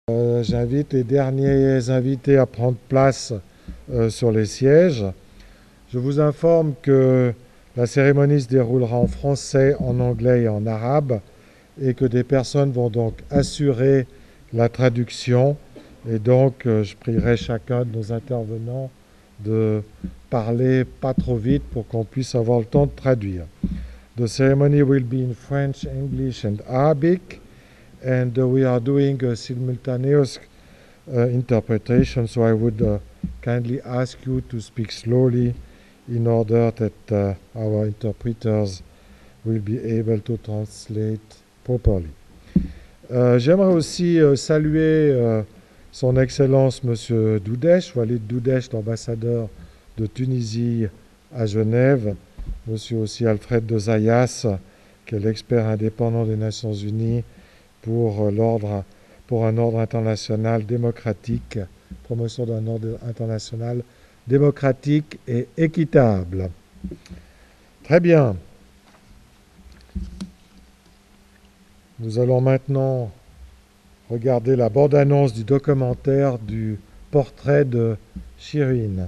J'invite les derniers invités à prendre place sur les sièges. Je vous informe que la cérémonie se déroulera en français, en anglais et en arabe, et que des personnes vont donc assurer la traduction. Et donc, je prierai chacun de nos intervenants de parler pas trop vite pour qu'on puisse avoir le temps de traduire. The ceremony will be in French, English and Arabic. And we are doing a simultaneous interpretation, so I would kindly ask you to speak slowly in order that our interpreters will be able to translate properly. J'aimerais aussi saluer son Excellence Monsieur Doudesh, Walid Doudesh, l'ambassadeur de Tunisie à Genève, Monsieur aussi Alfred de Zayas, qui est l'expert indépendant des Nations Unies pour un ordre international démocratique, promotion d'un ordre international démocratique et équitable. Très bien. Nous allons maintenant regarder la bande-annonce du documentaire du portrait de Shireen.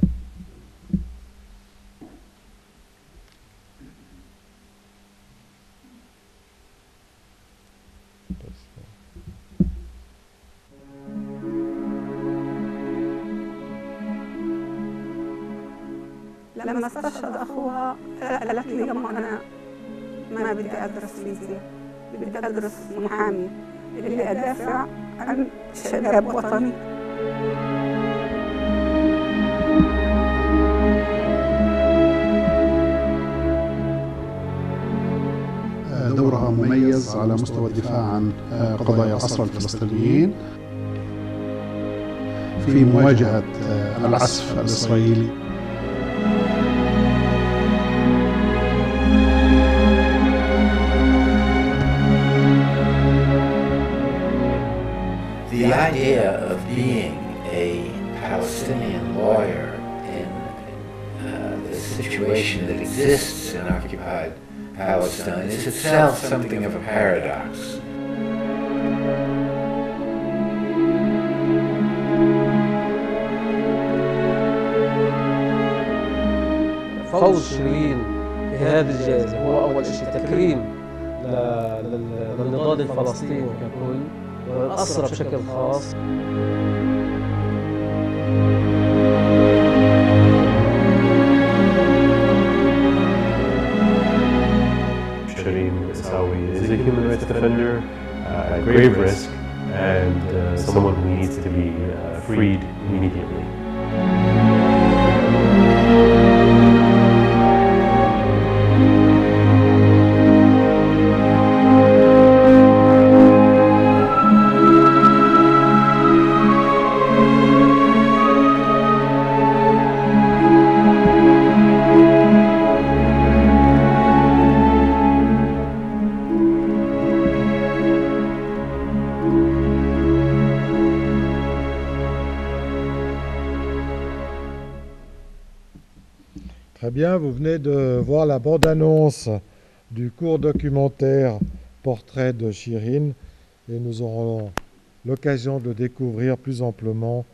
لما استشهد أخوها قالت لي يما أنا ما بدي أدرس فيزياء، بدي أدرس محامي اللي أدافع عن شباب وطني. دورها مميز على مستوى الدفاع عن قضايا أسرى الفلسطينيين في مواجهة العسف الإسرائيلي. The idea of being a Palestinian lawyer in the situation that exists in occupied Palestine is itself something of a paradox. فوز شيرين بهذه الجائزة هو أول شيء تكريم للنضال الفلسطيني ككل والأسرى بشكل خاص. Shireen Issawi is a human rights defender at grave risk and someone who needs to be freed immediately. Très bien, vous venez de voir la bande-annonce du court documentaire Portrait de Shireen et nous aurons l'occasion de le découvrir plus amplement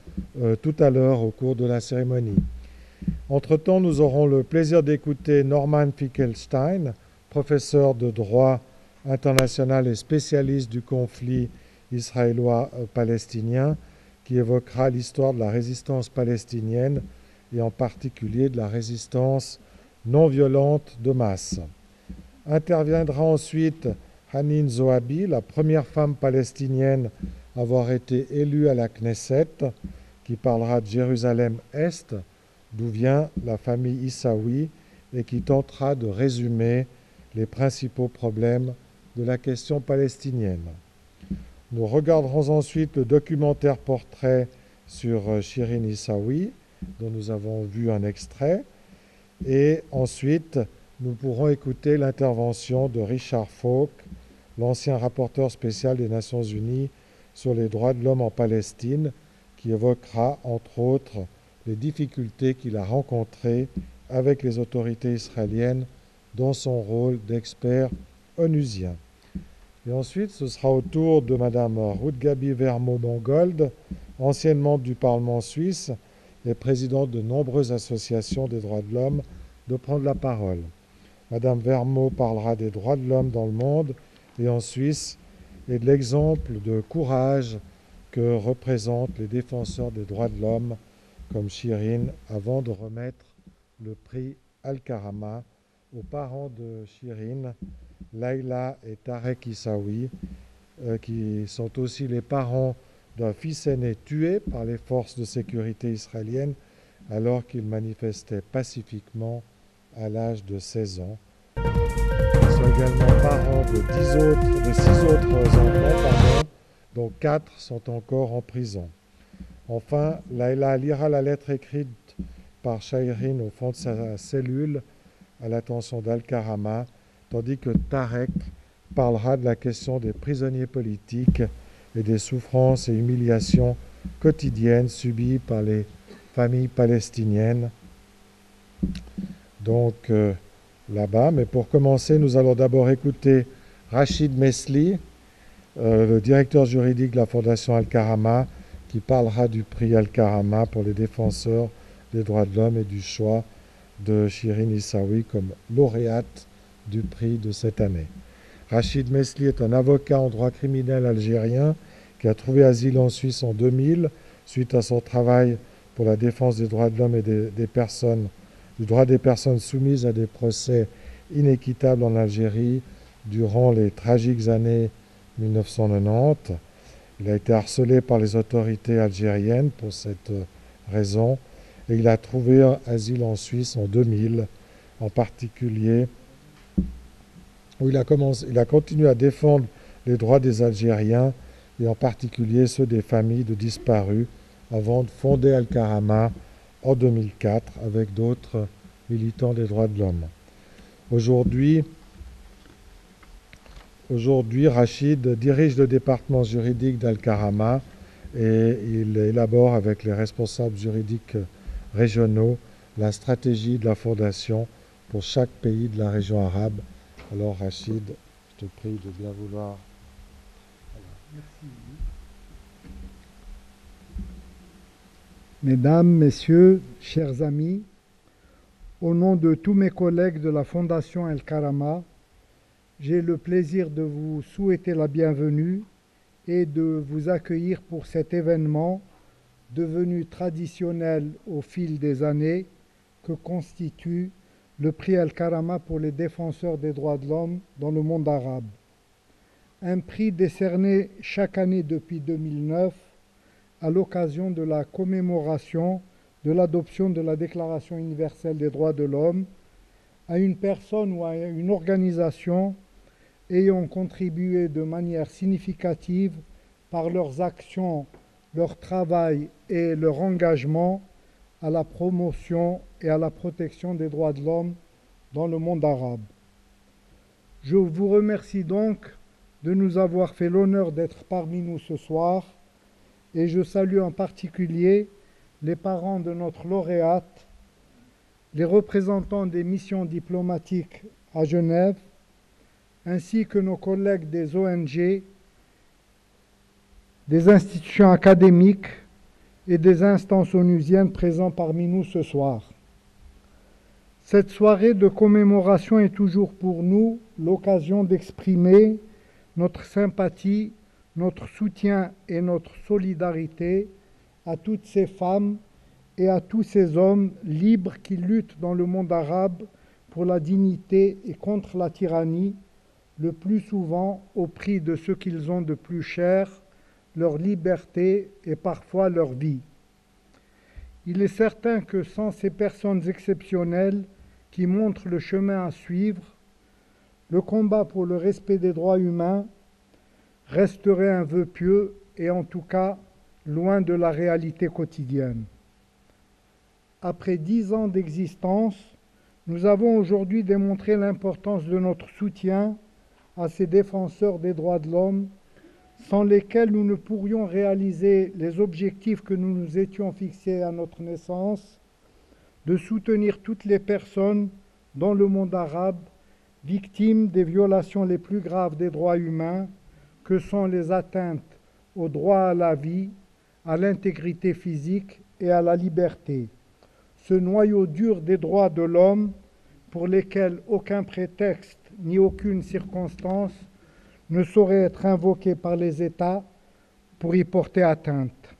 tout à l'heure au cours de la cérémonie. Entre-temps, nous aurons le plaisir d'écouter Norman Finkelstein, professeur de droit international et spécialiste du conflit israélo-palestinien, qui évoquera l'histoire de la résistance palestinienne et en particulier de la résistance non violente de masse. Interviendra ensuite Hanin Zohabi, la première femme palestinienne à avoir été élue à la Knesset, qui parlera de Jérusalem-Est, d'où vient la famille Issawi, et qui tentera de résumer les principaux problèmes de la question palestinienne. Nous regarderons ensuite le documentaire portrait sur Shireen Issawi, dont nous avons vu un extrait, et ensuite nous pourrons écouter l'intervention de Richard Falk, l'ancien rapporteur spécial des Nations Unies sur les droits de l'homme en Palestine, qui évoquera entre autres les difficultés qu'il a rencontrées avec les autorités israéliennes dans son rôle d'expert onusien. Et ensuite, ce sera au tour de Madame Ruth-Gaby Vermot-Mangold, ancienne membre du Parlement suisse et présidente de nombreuses associations des droits de l'homme, de prendre la parole. Madame Vermot parlera des droits de l'homme dans le monde et en Suisse et de l'exemple de courage que représentent les défenseurs des droits de l'homme comme Shireen avant de remettre le prix Alkarama aux parents de Shireen, Laïla et Tarek Issawi, qui sont aussi les parents d'un fils aîné tué par les forces de sécurité israéliennes alors qu'il manifestait pacifiquement à l'âge de 16 ans. Ils sont également parents de 6 autres enfants, dont 4 sont encore en prison. Enfin, Laïla lira la lettre écrite par Shireen au fond de sa cellule à l'attention d'Alkarama, tandis que Tarek parlera de la question des prisonniers politiques et des souffrances et humiliations quotidiennes subies par les familles palestiniennes. Donc là-bas, mais pour commencer, nous allons d'abord écouter Rachid Mesli, le directeur juridique de la Fondation Alkarama, qui parlera du prix Alkarama pour les défenseurs des droits de l'homme et du choix de Shireen Issawi comme lauréate du prix de cette année. Rachid Mesli est un avocat en droit criminel algérien qui a trouvé asile en Suisse en 2000 suite à son travail pour la défense des droits de l'homme et du droit des personnes soumises à des procès inéquitables en Algérie durant les tragiques années 1990. Il a été harcelé par les autorités algériennes pour cette raison et il a trouvé un asile en Suisse en 2000, en particulier où il a continué à défendre les droits des Algériens et en particulier ceux des familles de disparus avant de fonder Alkarama en 2004 avec d'autres militants des droits de l'homme. Aujourd'hui, Rachid dirige le département juridique d'Alkarama et il élabore avec les responsables juridiques régionaux la stratégie de la Fondation pour chaque pays de la région arabe. Alors Rachid, je te prie de bien vouloir. Merci. Mesdames, Messieurs, chers amis, au nom de tous mes collègues de la Fondation Alkarama, j'ai le plaisir de vous souhaiter la bienvenue et de vous accueillir pour cet événement devenu traditionnel au fil des années que constitue le prix Alkarama pour les défenseurs des droits de l'homme dans le monde arabe. Un prix décerné chaque année depuis 2009 à l'occasion de la commémoration de l'adoption de la Déclaration universelle des droits de l'homme à une personne ou à une organisation ayant contribué de manière significative par leurs actions, leur travail et leur engagement à la promotion et à la protection des droits de l'homme dans le monde arabe. Je vous remercie donc de nous avoir fait l'honneur d'être parmi nous ce soir et je salue en particulier les parents de notre lauréate, les représentants des missions diplomatiques à Genève, ainsi que nos collègues des ONG, des institutions académiques et des instances onusiennes présents parmi nous ce soir. Cette soirée de commémoration est toujours pour nous l'occasion d'exprimer notre sympathie, notre soutien et notre solidarité à toutes ces femmes et à tous ces hommes libres qui luttent dans le monde arabe pour la dignité et contre la tyrannie, le plus souvent au prix de ce qu'ils ont de plus cher, leur liberté et parfois leur vie. Il est certain que sans ces personnes exceptionnelles qui montrent le chemin à suivre, le combat pour le respect des droits humains resterait un vœu pieux et en tout cas loin de la réalité quotidienne. Après 10 ans d'existence, nous avons aujourd'hui démontré l'importance de notre soutien à ces défenseurs des droits de l'homme, sans lesquels nous ne pourrions réaliser les objectifs que nous nous étions fixés à notre naissance, de soutenir toutes les personnes dans le monde arabe victime des violations les plus graves des droits humains, que sont les atteintes au droit à la vie, à l'intégrité physique et à la liberté. Ce noyau dur des droits de l'homme, pour lesquels aucun prétexte ni aucune circonstance ne saurait être invoqué par les États pour y porter atteinte.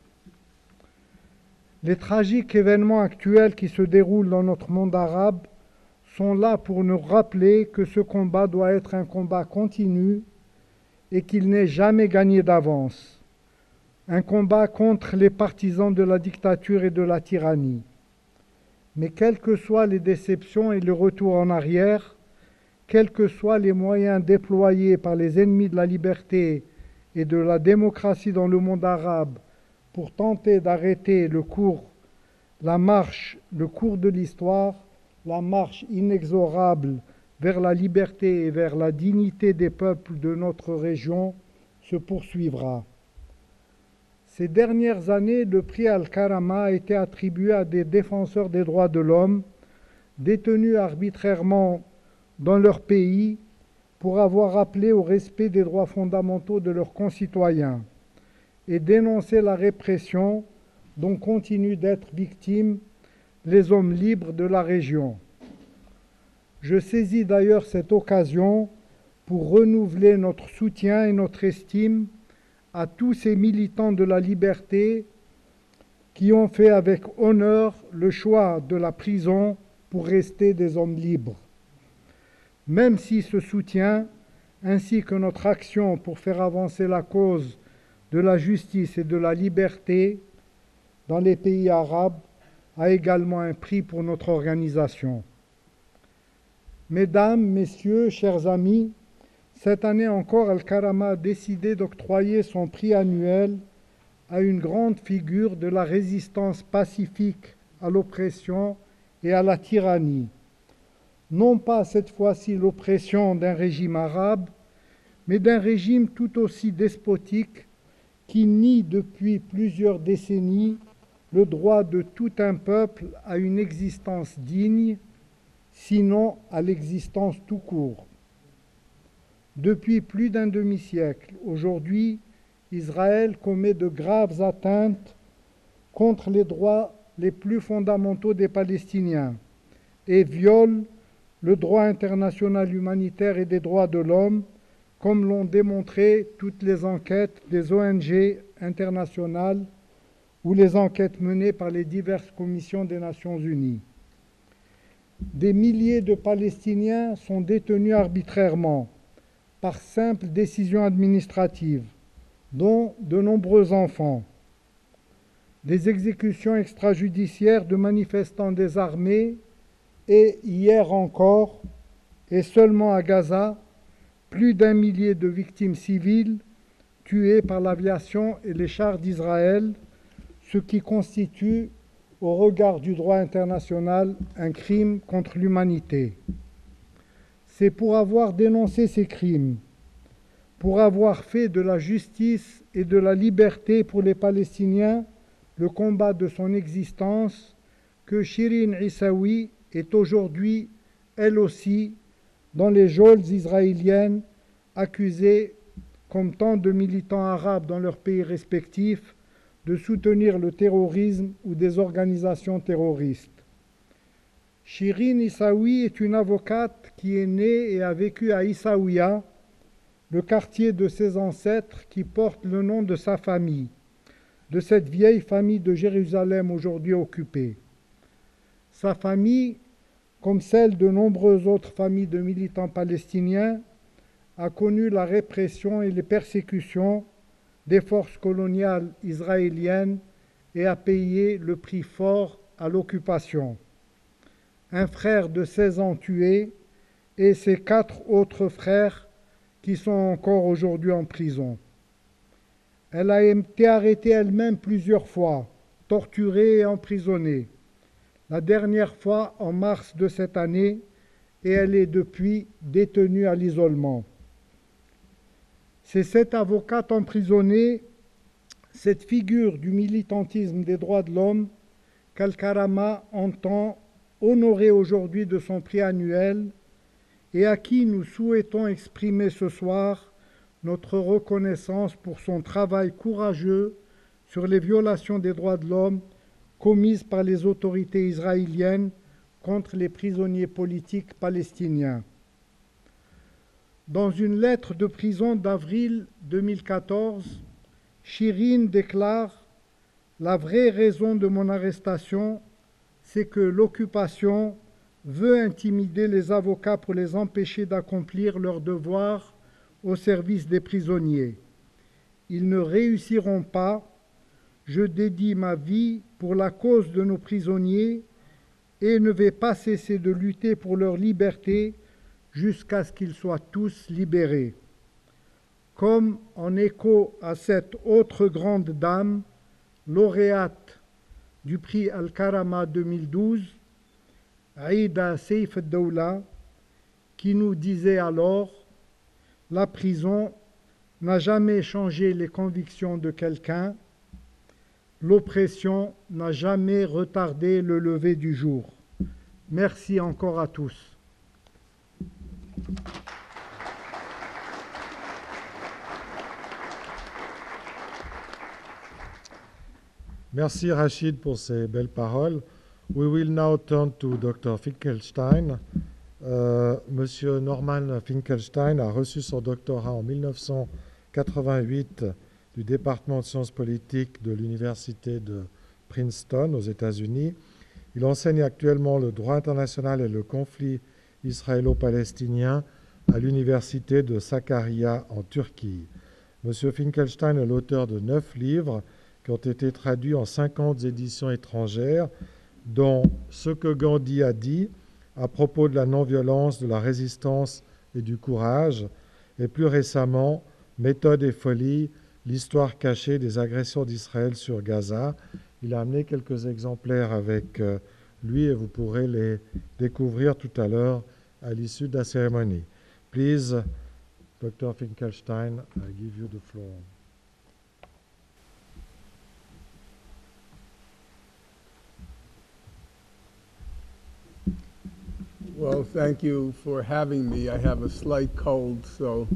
Les tragiques événements actuels qui se déroulent dans notre monde arabe sont là pour nous rappeler que ce combat doit être un combat continu et qu'il n'est jamais gagné d'avance. Un combat contre les partisans de la dictature et de la tyrannie. Mais quelles que soient les déceptions et le retour en arrière, quels que soient les moyens déployés par les ennemis de la liberté et de la démocratie dans le monde arabe pour tenter d'arrêter le cours de l'histoire, la marche inexorable vers la liberté et vers la dignité des peuples de notre région se poursuivra. Ces dernières années, le prix Alkarama a été attribué à des défenseurs des droits de l'homme, détenus arbitrairement dans leur pays pour avoir appelé au respect des droits fondamentaux de leurs concitoyens et dénoncé la répression dont continuent d'être victimes les hommes libres de la région. Je saisis d'ailleurs cette occasion pour renouveler notre soutien et notre estime à tous ces militants de la liberté qui ont fait avec honneur le choix de la prison pour rester des hommes libres. Même si ce soutien, ainsi que notre action pour faire avancer la cause de la justice et de la liberté dans les pays arabes, a également un prix pour notre organisation. Mesdames, Messieurs, chers amis, cette année encore, Alkarama a décidé d'octroyer son prix annuel à une grande figure de la résistance pacifique à l'oppression et à la tyrannie. Non pas cette fois-ci l'oppression d'un régime arabe, mais d'un régime tout aussi despotique qui nie depuis plusieurs décennies le droit de tout un peuple à une existence digne, sinon à l'existence tout court. Depuis plus d'un demi-siècle, aujourd'hui, Israël commet de graves atteintes contre les droits les plus fondamentaux des Palestiniens et viole le droit international humanitaire et des droits de l'homme, comme l'ont démontré toutes les enquêtes des ONG internationales ou les enquêtes menées par les diverses commissions des Nations Unies. Des milliers de Palestiniens sont détenus arbitrairement par simple décision administrative, dont de nombreux enfants. Des exécutions extrajudiciaires de manifestants désarmés et, hier encore, et seulement à Gaza, plus d'1 millier de victimes civiles tuées par l'aviation et les chars d'Israël, ce qui constitue, au regard du droit international, un crime contre l'humanité. C'est pour avoir dénoncé ces crimes, pour avoir fait de la justice et de la liberté pour les Palestiniens le combat de son existence, que Shireen Issawi est aujourd'hui, elle aussi, dans les geôles israéliennes, accusée, comme tant de militants arabes dans leurs pays respectifs, de soutenir le terrorisme ou des organisations terroristes. Shireen Issawi est une avocate qui est née et a vécu à Issawiya, le quartier de ses ancêtres qui porte le nom de sa famille, de cette vieille famille de Jérusalem aujourd'hui occupée. Sa famille, comme celle de nombreuses autres familles de militants palestiniens, a connu la répression et les persécutions des forces coloniales israéliennes et a payé le prix fort à l'occupation. Un frère de 16 ans tué et ses 4 autres frères qui sont encore aujourd'hui en prison. Elle a été arrêtée elle-même plusieurs fois, torturée et emprisonnée. La dernière fois en mars de cette année, et elle est depuis détenue à l'isolement. C'est cette avocate emprisonnée, cette figure du militantisme des droits de l'homme, qu'Alkarama entend honorer aujourd'hui de son prix annuel, et à qui nous souhaitons exprimer ce soir notre reconnaissance pour son travail courageux sur les violations des droits de l'homme commises par les autorités israéliennes contre les prisonniers politiques palestiniens. Dans une lettre de prison d'avril 2014, Shireen déclare « La vraie raison de mon arrestation, c'est que l'occupation veut intimider les avocats pour les empêcher d'accomplir leur devoir au service des prisonniers. Ils ne réussiront pas. Je dédie ma vie pour la cause de nos prisonniers et ne vais pas cesser de lutter pour leur liberté jusqu'à ce qu'ils soient tous libérés. » Comme en écho à cette autre grande dame, lauréate du prix Alkarama 2012, Aïda Seif Daoula, qui nous disait alors « La prison n'a jamais changé les convictions de quelqu'un, l'oppression n'a jamais retardé le lever du jour. » Merci encore à tous. Merci Rachid pour ces belles paroles. We will now turn to Dr. Finkelstein. Monsieur Norman Finkelstein a reçu son doctorat en 1988 du département de sciences politiques de l'université de Princeton aux États-Unis. Il enseigne actuellement le droit international et le conflit israélo-palestinien à l'université de Sakarya en Turquie. Monsieur Finkelstein est l'auteur de 9 livres qui ont été traduits en 50 éditions étrangères, dont « Ce que Gandhi a dit » à propos de la non-violence, de la résistance et du courage, et plus récemment « Méthode et folie, l'histoire cachée des agressions d'Israël sur Gaza ». Il a amené quelques exemplaires avec lui et vous pourrez les découvrir tout à l'heure à l'issue de la cérémonie. Please, Dr. Finkelstein, I give you the floor. Well, thank you for having me. I have a slight cold, so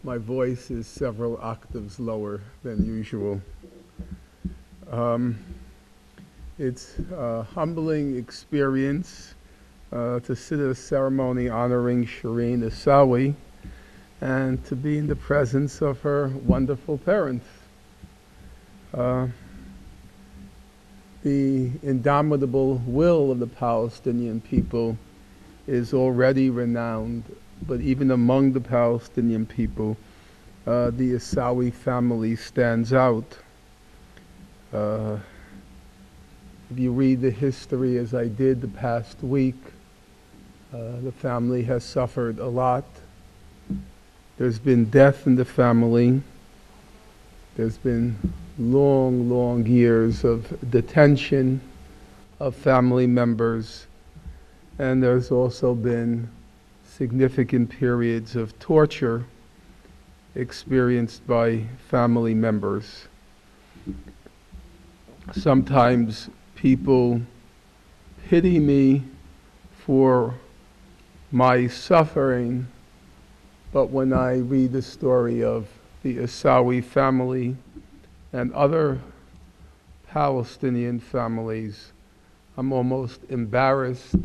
my voice is several octaves lower than usual. It's a humbling experience to sit at a ceremony honoring Shireen Issawi and to be in the presence of her wonderful parents. The indomitable will of the Palestinian people is already renowned, but even among the Palestinian people, the Issawi family stands out. If you read the history as I did the past week, the family has suffered a lot. There's been death in the family. There's been long, long years of detention of family members. And there's also been significant periods of torture experienced by family members. Sometimes people pity me for my suffering, but when I read the story of the Issawi family and other Palestinian families, I'm almost embarrassed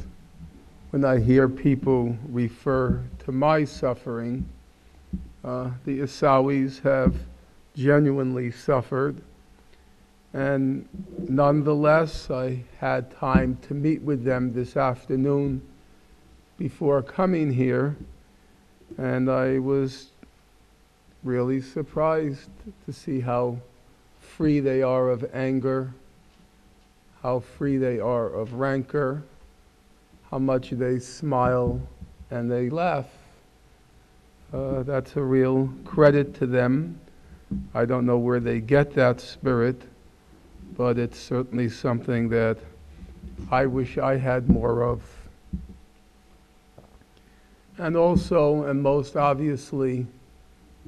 when I hear people refer to my suffering. The Issawis have genuinely suffered, and nonetheless, I had time to meet with them this afternoon before coming here, and I was really surprised to see how free they are of anger, how free they are of rancor, how much they smile and they laugh. That's a real credit to them. I don't know where they get that spirit, but it's certainly something that I wish I had more of. And also, and most obviously,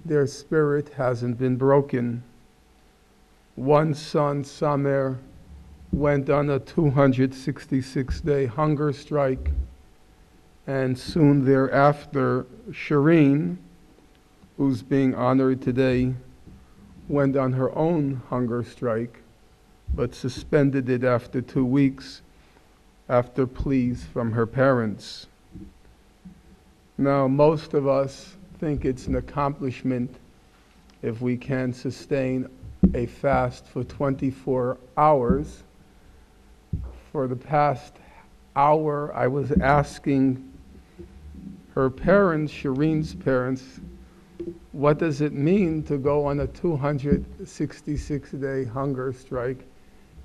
their spirit hasn't been broken. One son, Samer, went on a 266-day hunger strike, And soon thereafter, Shireen, who's being honored today, went on her own hunger strike, but suspended it after 2 weeks after pleas from her parents. Now, most of us think it's an accomplishment if we can sustain a fast for 24 hours. For the past hour, I was asking her parents, Shireen's parents, what does it mean to go on a 266-day hunger strike?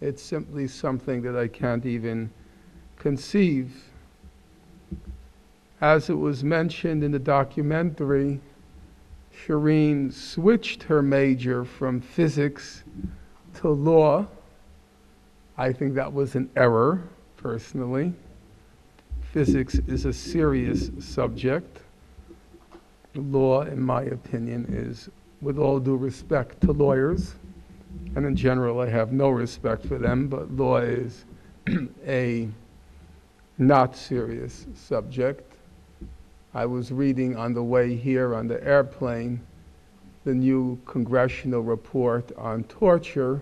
It's simply something that I can't even conceive. As it was mentioned in the documentary, Shireen switched her major from physics to law. I think that was an error, personally. Physics is a serious subject. Law, in my opinion, is, with all due respect to lawyers, and in general I have no respect for them, but law is a not serious subject. I was reading on the way here on the airplane the new congressional report on torture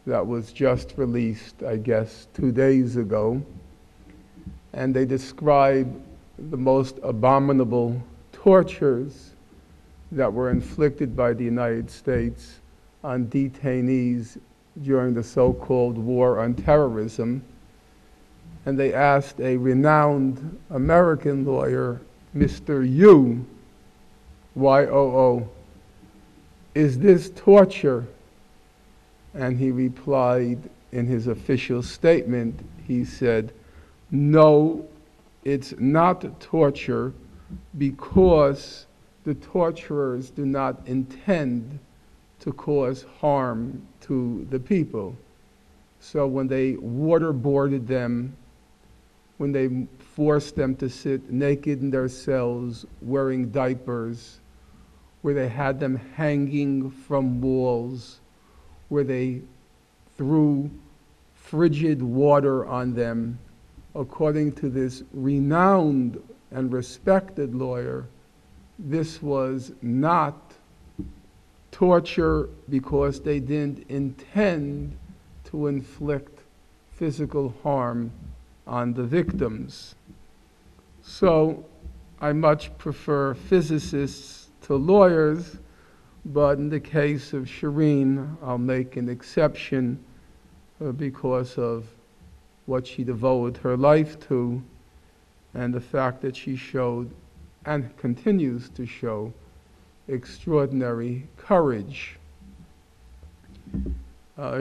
that was just released, I guess, 2 days ago. And they describe the most abominable tortures that were inflicted by the United States on detainees during the so-called war on terrorism. And they asked a renowned American lawyer, Mr. Yu, Y-O-O, is this torture? And he replied in his official statement, he said, no, it's not torture because the torturers do not intend to cause harm to the people. So when they waterboarded them, when they forced them to sit naked in their cells wearing diapers, where they had them hanging from walls, where they threw frigid water on them, according to this renowned and respected lawyer, this was not torture because they didn't intend to inflict physical harm on the victims. So I much prefer physicists to lawyers, but in the case of Shireen, I'll make an exception because of what she devoted her life to and the fact that she showed and continues to show extraordinary courage.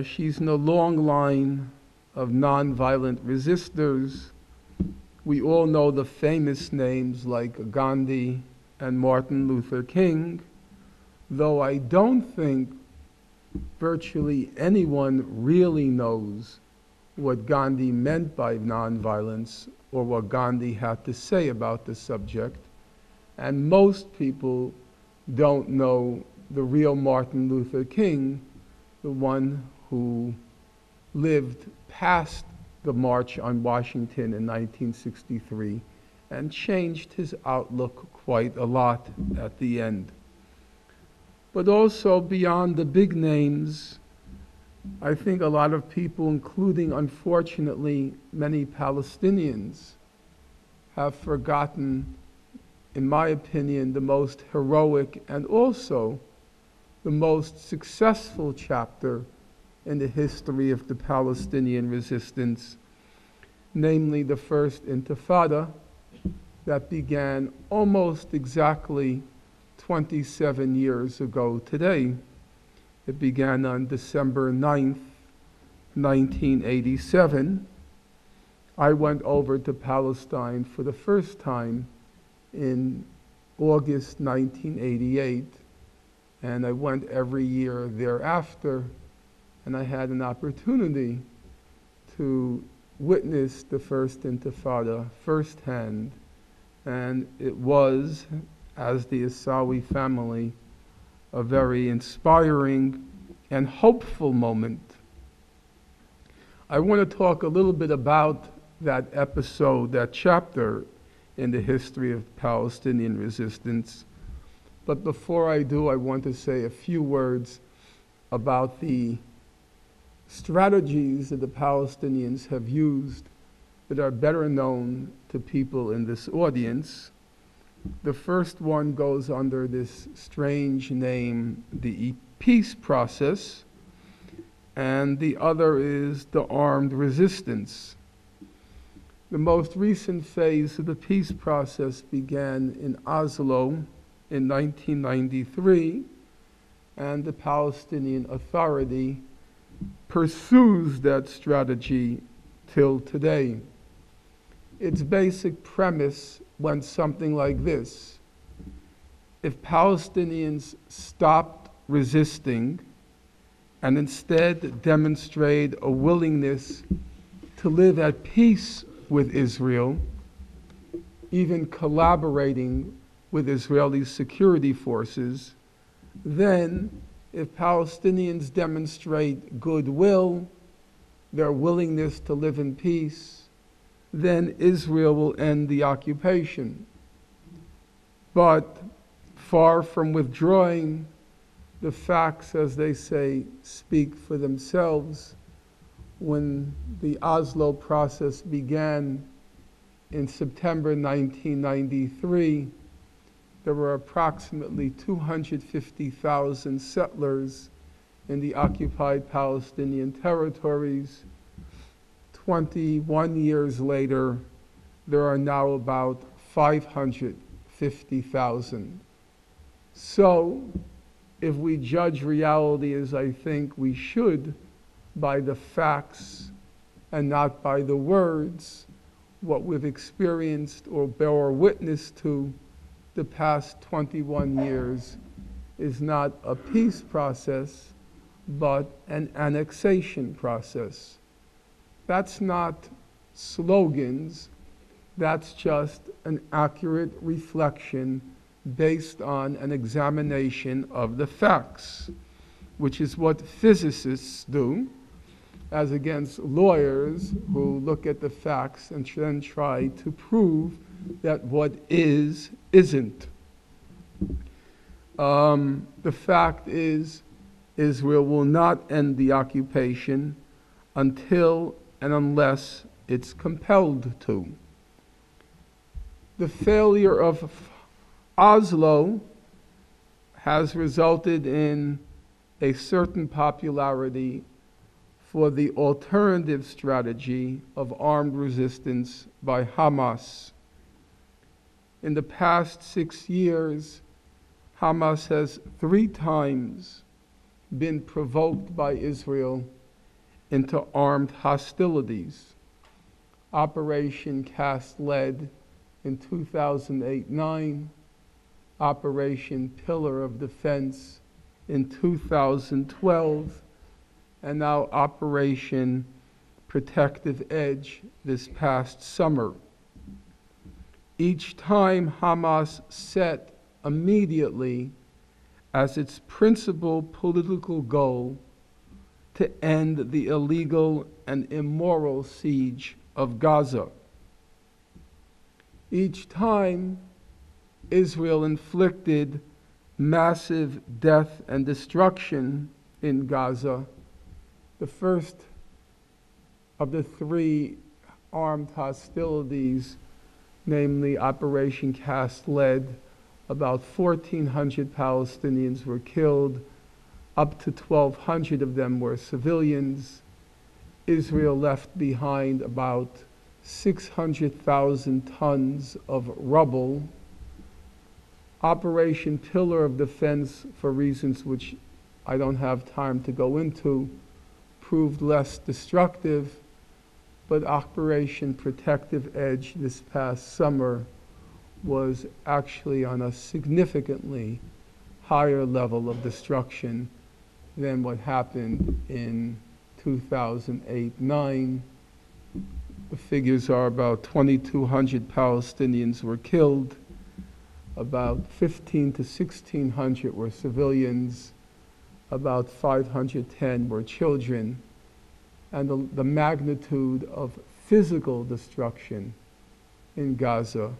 She's in a long line of nonviolent resistors. We all know the famous names like Gandhi and Martin Luther King, though I don't think virtually anyone really knows what Gandhi meant by nonviolence or what Gandhi had to say about the subject. And most people don't know the real Martin Luther King, the one who lived past the March on Washington in 1963 and changed his outlook quite a lot at the end. But also beyond the big names, I think a lot of people, including unfortunately many Palestinians, have forgotten, in my opinion, the most heroic and also the most successful chapter in the history of the Palestinian resistance, namely the First Intifada that began almost exactly 27 years ago today. It began on December 9th, 1987. I went over to Palestine for the first time in August 1988, and I went every year thereafter, and I had an opportunity to witness the First Intifada firsthand, and it was, as the Issawi family, a very inspiring and hopeful moment. I want to talk a little bit about that episode, that chapter in the history of Palestinian resistance. But before I do, I want to say a few words about the strategies that the Palestinians have used that are better known to people in this audience. The first one goes under this strange name, the peace process, and the other is the armed resistance. The most recent phase of the peace process began in Oslo in 1993, and the Palestinian Authority pursues that strategy till today. Its basic premise went something like this: if Palestinians stopped resisting and instead demonstrate a willingness to live at peace with Israel, even collaborating with Israeli security forces, then if Palestinians demonstrate goodwill, their willingness to live in peace, then Israel will end the occupation. But far from withdrawing, the facts, as they say, speak for themselves. When the Oslo process began in September 1993, there were approximately 250,000 settlers in the occupied Palestinian territories. 21 years later, there are now about 550,000. So, if we judge reality as I think we should, by the facts and not by the words, what we've experienced or bear witness to the past 21 years is not a peace process, but an annexation process. That's not slogans, that's just an accurate reflection based on an examination of the facts, which is what physicists do, as against lawyers who look at the facts and then try to prove that what is, isn't. The fact is, Israel will not end the occupation until and unless it's compelled to. The failure of Oslo has resulted in a certain popularity for the alternative strategy of armed resistance by Hamas. In the past 6 years, Hamas has 3 times been provoked by Israel into armed hostilities. Operation Cast Lead in 2008-9, Operation Pillar of Defense in 2012, and now Operation Protective Edge this past summer. Each time Hamas set immediately as its principal political goal to end the illegal and immoral siege of Gaza. Each time Israel inflicted massive death and destruction in Gaza, the first of the 3 armed hostilities, namely Operation Cast Lead, about 1,400 Palestinians were killed, up to 1,200 of them were civilians. Israel left behind about 600,000 tons of rubble. Operation Pillar of Defense, for reasons which I don't have time to go into, proved less destructive, but Operation Protective Edge this past summer was actually on a significantly higher level of destruction than what happened in 2008-9. The figures are about 2,200 Palestinians were killed, about 1,500 to 1,600 were civilians, about 510 were children, and the magnitude of physical destruction in Gaza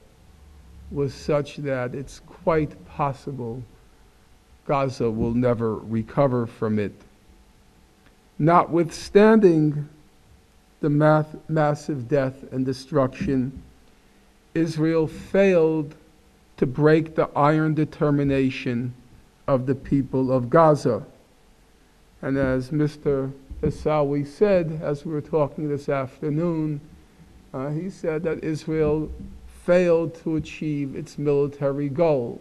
was such that it's quite possible Gaza will never recover from it. Notwithstanding the massive death and destruction, Israel failed to break the iron determination of the people of Gaza. And as Mr. Issawi said, as we were talking this afternoon, he said that Israel failed to achieve its military goal.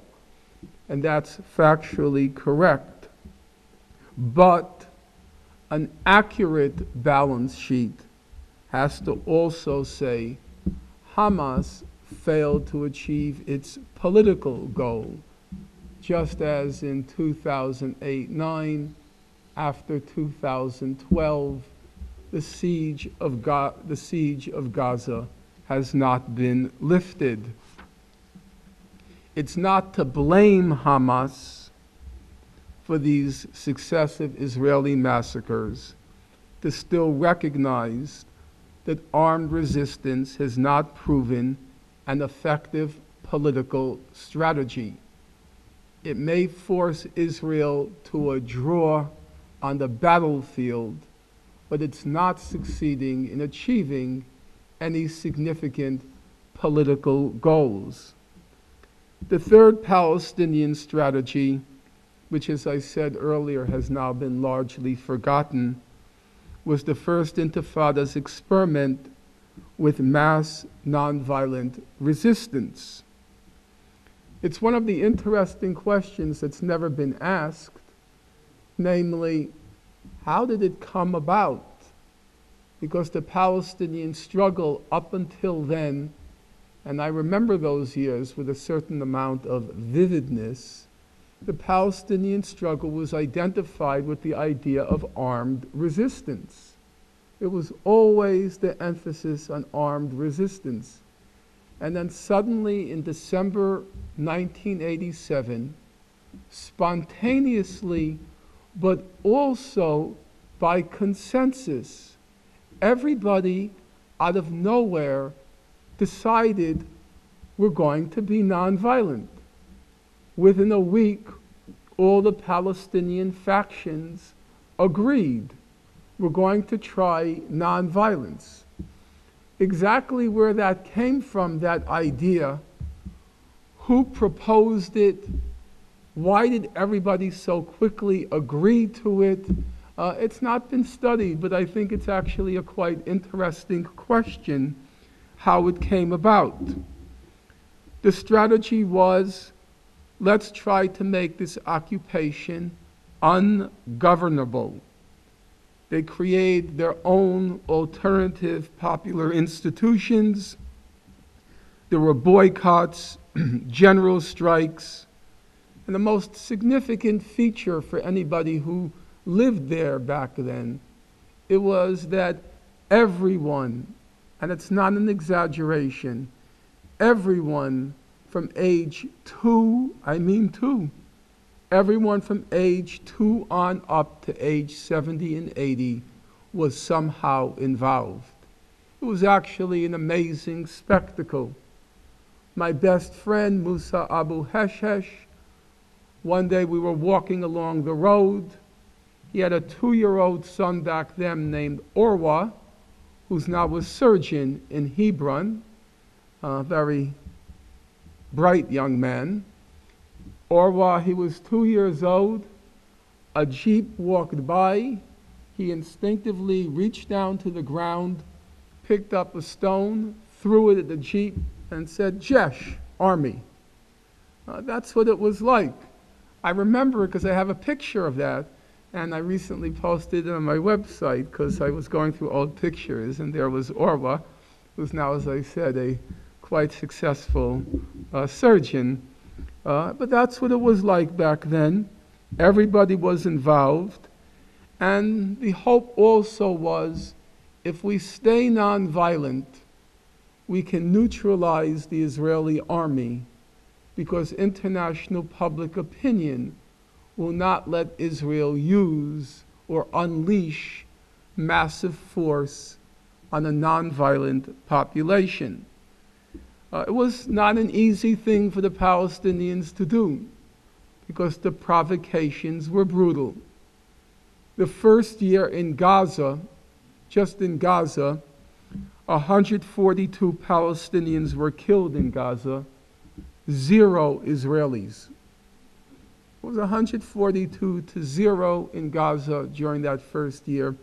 And that's factually correct. But an accurate balance sheet has to also say Hamas failed to achieve its political goal, just as in 2008-9, after 2012, the siege of Gaza has not been lifted. It's not to blame Hamas for these successive Israeli massacres, to still recognize that armed resistance has not proven an effective political strategy. It may force Israel to a draw on the battlefield, but it's not succeeding in achieving any significant political goals. The third Palestinian strategy, which, as I said earlier, has now been largely forgotten, was the First Intifada's experiment with mass nonviolent resistance. It's one of the interesting questions that's never been asked, namely, how did it come about? Because the Palestinian struggle up until then, and I remember those years with a certain amount of vividness, the Palestinian struggle was identified with the idea of armed resistance. It was always the emphasis on armed resistance. And then suddenly in December 1987, spontaneously, but also by consensus, everybody out of nowhere decided we're going to be nonviolent. Within a week, all the Palestinian factions agreed we're going to try nonviolence. Exactly where that came from, that idea, who proposed it, why did everybody so quickly agree to it, it's not been studied, but I think it's actually a quite interesting question how it came about. The strategy was, let's try to make this occupation ungovernable. They create their own alternative popular institutions. There were boycotts, general strikes, and the most significant feature for anybody who lived there back then, it was that everyone, and it's not an exaggeration, everyone from age 2, everyone from age 2 on up to age 70 and 80 was somehow involved. It was actually an amazing spectacle. My best friend, Musa Abu Heshesh, one day we were walking along the road. He had a 2-year-old son back then named Orwa, who's now a surgeon in Hebron, a very bright young man. Orwa, he was 2 years old. A jeep walked by. He instinctively reached down to the ground, picked up a stone, threw it at the jeep, and said, "Jesh, army." That's what it was like. I remember it because I have a picture of that, and I recently posted it on my website because I was going through old pictures, and there was Orwa, who's now, as I said, a quite successful surgeon. But that's what it was like back then. Everybody was involved. And the hope also was, if we stay nonviolent, we can neutralize the Israeli army, because international public opinion will not let Israel use or unleash massive force on a nonviolent population. It was not an easy thing for the Palestinians to do because the provocations were brutal. The first year in Gaza, just in Gaza, 142 Palestinians were killed in Gaza, 0 Israelis. It was 142 to 0 in Gaza during that first year.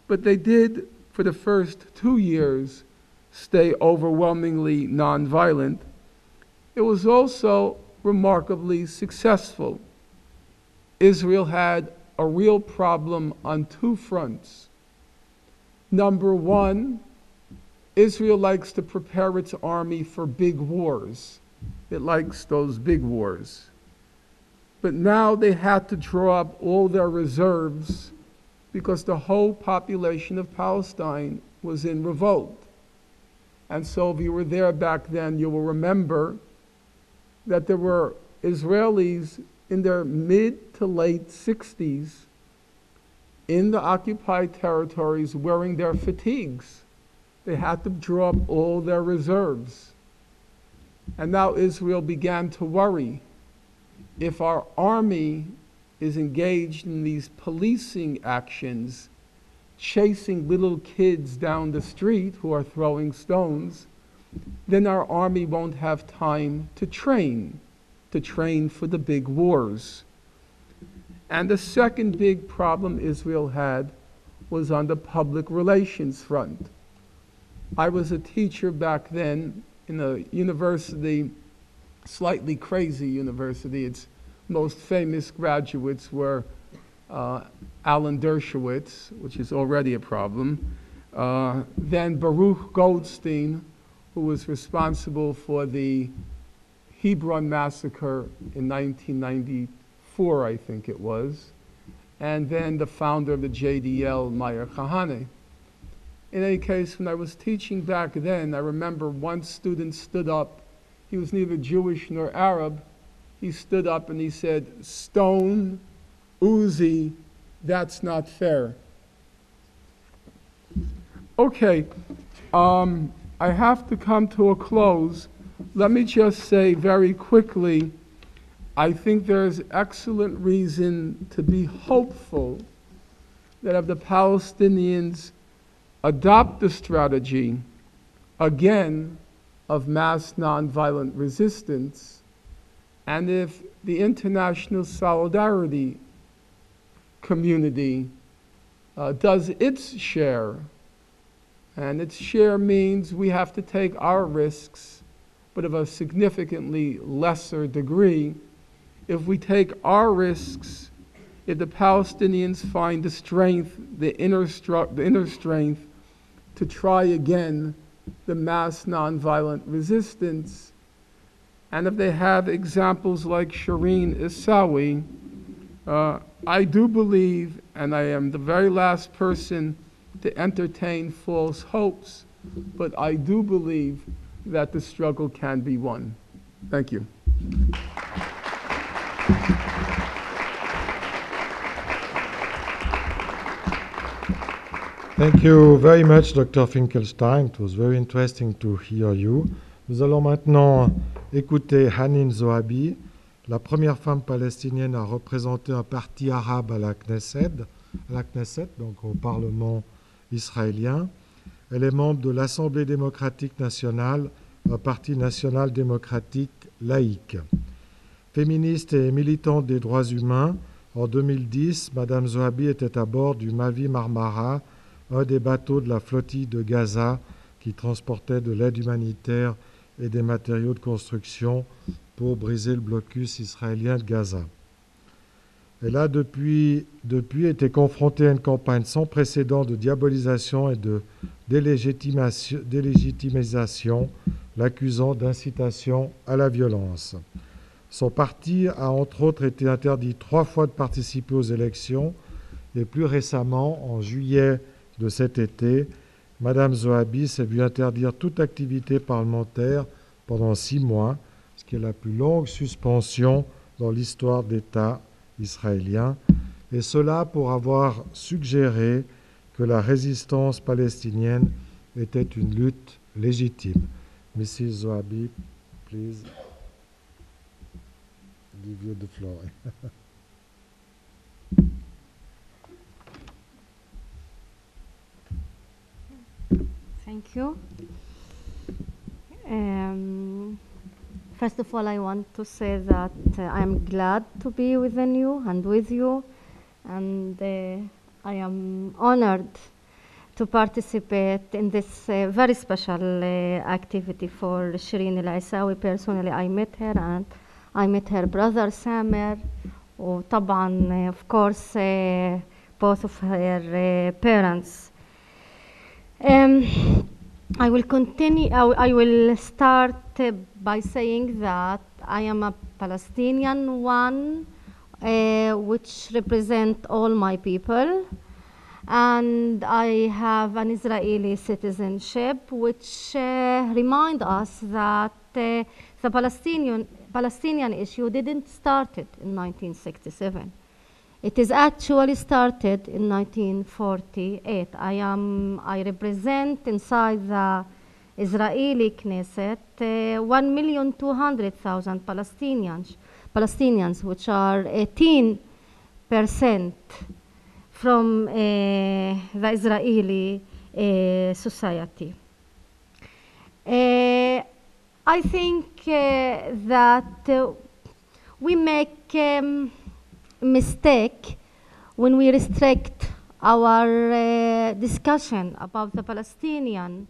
But they did, for the first 2 years, stay overwhelmingly nonviolent. It was also remarkably successful. Israel had a real problem on 2 fronts. Number one, Israel likes to prepare its army for big wars. It likes those big wars. But now they had to draw up all their reserves because the whole population of Palestine was in revolt. And so if you were there back then, you will remember that there were Israelis in their mid to late 60s in the occupied territories wearing their fatigues. They had to draw up all their reserves. And now Israel began to worry. If our army is engaged in these policing actions, chasing little kids down the street who are throwing stones, then our army won't have time to train for the big wars. And the second big problem Israel had was on the public relations front. I was a teacher back then in a university, slightly crazy university. Its most famous graduates were Alan Dershowitz, which is already a problem, then Baruch Goldstein, who was responsible for the Hebron massacre in 1994, I think it was, and then the founder of the JDL, Meir Kahane. In any case, when I was teaching back then, I remember one student stood up. He was neither Jewish nor Arab. He stood up and he said, "Stone, Uzi, that's not fair." Okay, I have to come to a close. Let me just say very quickly, I think there's excellent reason to be hopeful that if the Palestinians adopt the strategy, again, of mass nonviolent resistance, and if the international solidarity community does its share, and its share means we have to take our risks, but of a significantly lesser degree. If we take our risks, if the Palestinians find the strength, the inner strength to try again the mass nonviolent resistance, and if they have examples like Shireen Issawi, I do believe, and I am the very last person to entertain false hopes, but I do believe that the struggle can be won. Thank you. Thank you very much, Dr. Finkelstein. It was very interesting to hear you. Nous allons maintenant écouter Hanin Zohabi, la première femme palestinienne à représenter un parti arabe à la Knesset, donc au Parlement israélien. Elle est membre de l'Assemblée démocratique nationale, un parti national démocratique laïque. Féministe et militante des droits humains, en 2010, Madame Zohabi était à bord du Mavi Marmara, un des bateaux de la flottille de Gaza qui transportait de l'aide humanitaire et des matériaux de construction pour briser le blocus israélien de Gaza. Elle a depuis été confrontée à une campagne sans précédent de diabolisation et de délégitimisation, l'accusant d'incitation à la violence. Son parti a entre autres été interdit 3 fois de participer aux élections et plus récemment, en juillet de cet été, Madame Zohabi s'est vue interdire toute activité parlementaire pendant 6 mois, ce qui est la plus longue suspension dans l'histoire d'État israélien, et cela pour avoir suggéré que la résistance palestinienne était une lutte légitime. Mrs. Zoabi, please, give you the floor. Thank you. First of all, I want to say that I'm glad to be within you and with you, and I am honored to participate in this very special activity for Shireen El-Issawi. Personally, I met her and I met her brother Samer, وطبعا of course both of her parents. I will continue. I will start by saying that I am a Palestinian one, which represent all my people, and I have an Israeli citizenship, which remind us that the Palestinian issue didn't start it in 1967. It is actually started in 1948. I represent inside the Israeli Knesset 1,200,000 Palestinians, which are 18% from the Israeli society. I think that we make mistake when we restrict our discussion about the Palestinian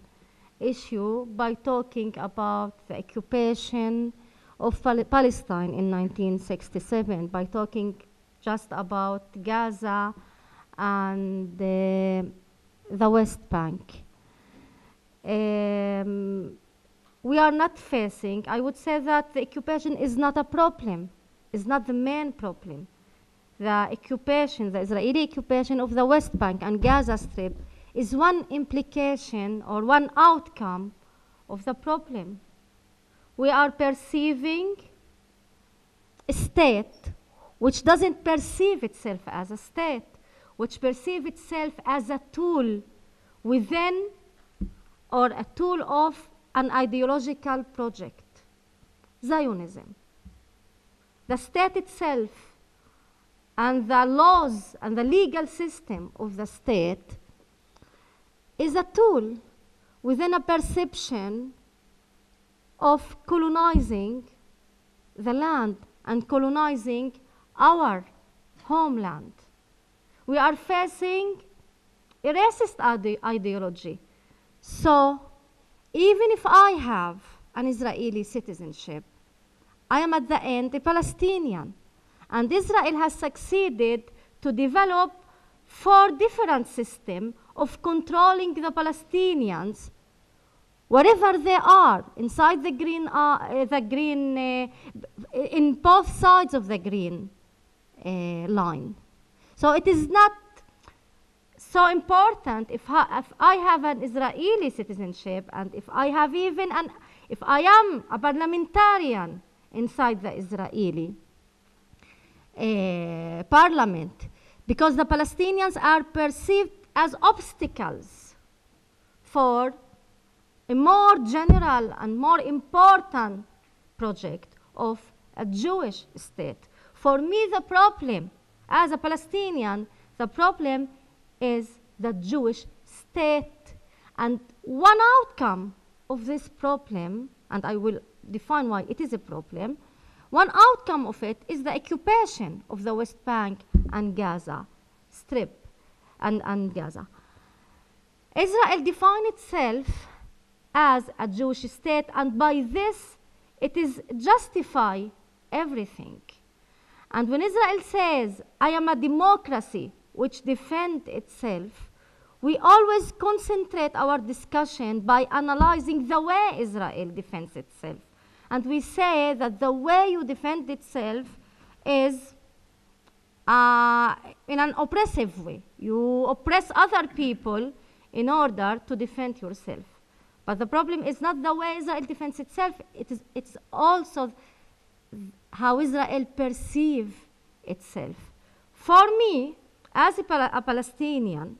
issue by talking about the occupation of Palestine in 1967, by talking just about Gaza and the West Bank. We are not facing, I would say that the occupation is not a problem, is not the main problem. The occupation, the Israeli occupation of the West Bank and Gaza Strip is one implication or one outcome of the problem. We are perceiving a state which doesn't perceive itself as a state, which perceives itself as a tool within or a tool of an ideological project, Zionism. The state itself and the laws and the legal system of the state is a tool within a perception of colonizing the land and colonizing our homeland. We are facing a racist ideology. So even if I have an Israeli citizenship, I am at the end a Palestinian. And Israel has succeeded to develop 4 different systems of controlling the Palestinians wherever they are, inside the green, in both sides of the green line. So it is not so important if I have an Israeli citizenship and if I have even if I am a parliamentarian inside the Israeli parliament, because the Palestinians are perceived as obstacles for a more general and more important project of a Jewish state. For me, the problem, as a Palestinian, the problem is the Jewish state. And one outcome of this problem, and I will define why it is a problem, one outcome of it is the occupation of the West Bank and Gaza Strip and Gaza. Israel defined itself as a Jewish state, and by this it is justify everything. And when Israel says, I am a democracy which defends itself, we always concentrate our discussion by analyzing the way Israel defends itself. And we say that the way you defend itself is in an oppressive way. You oppress other people in order to defend yourself. But the problem is not the way Israel defends itself, it's also how Israel perceives itself. For me, as a Palestinian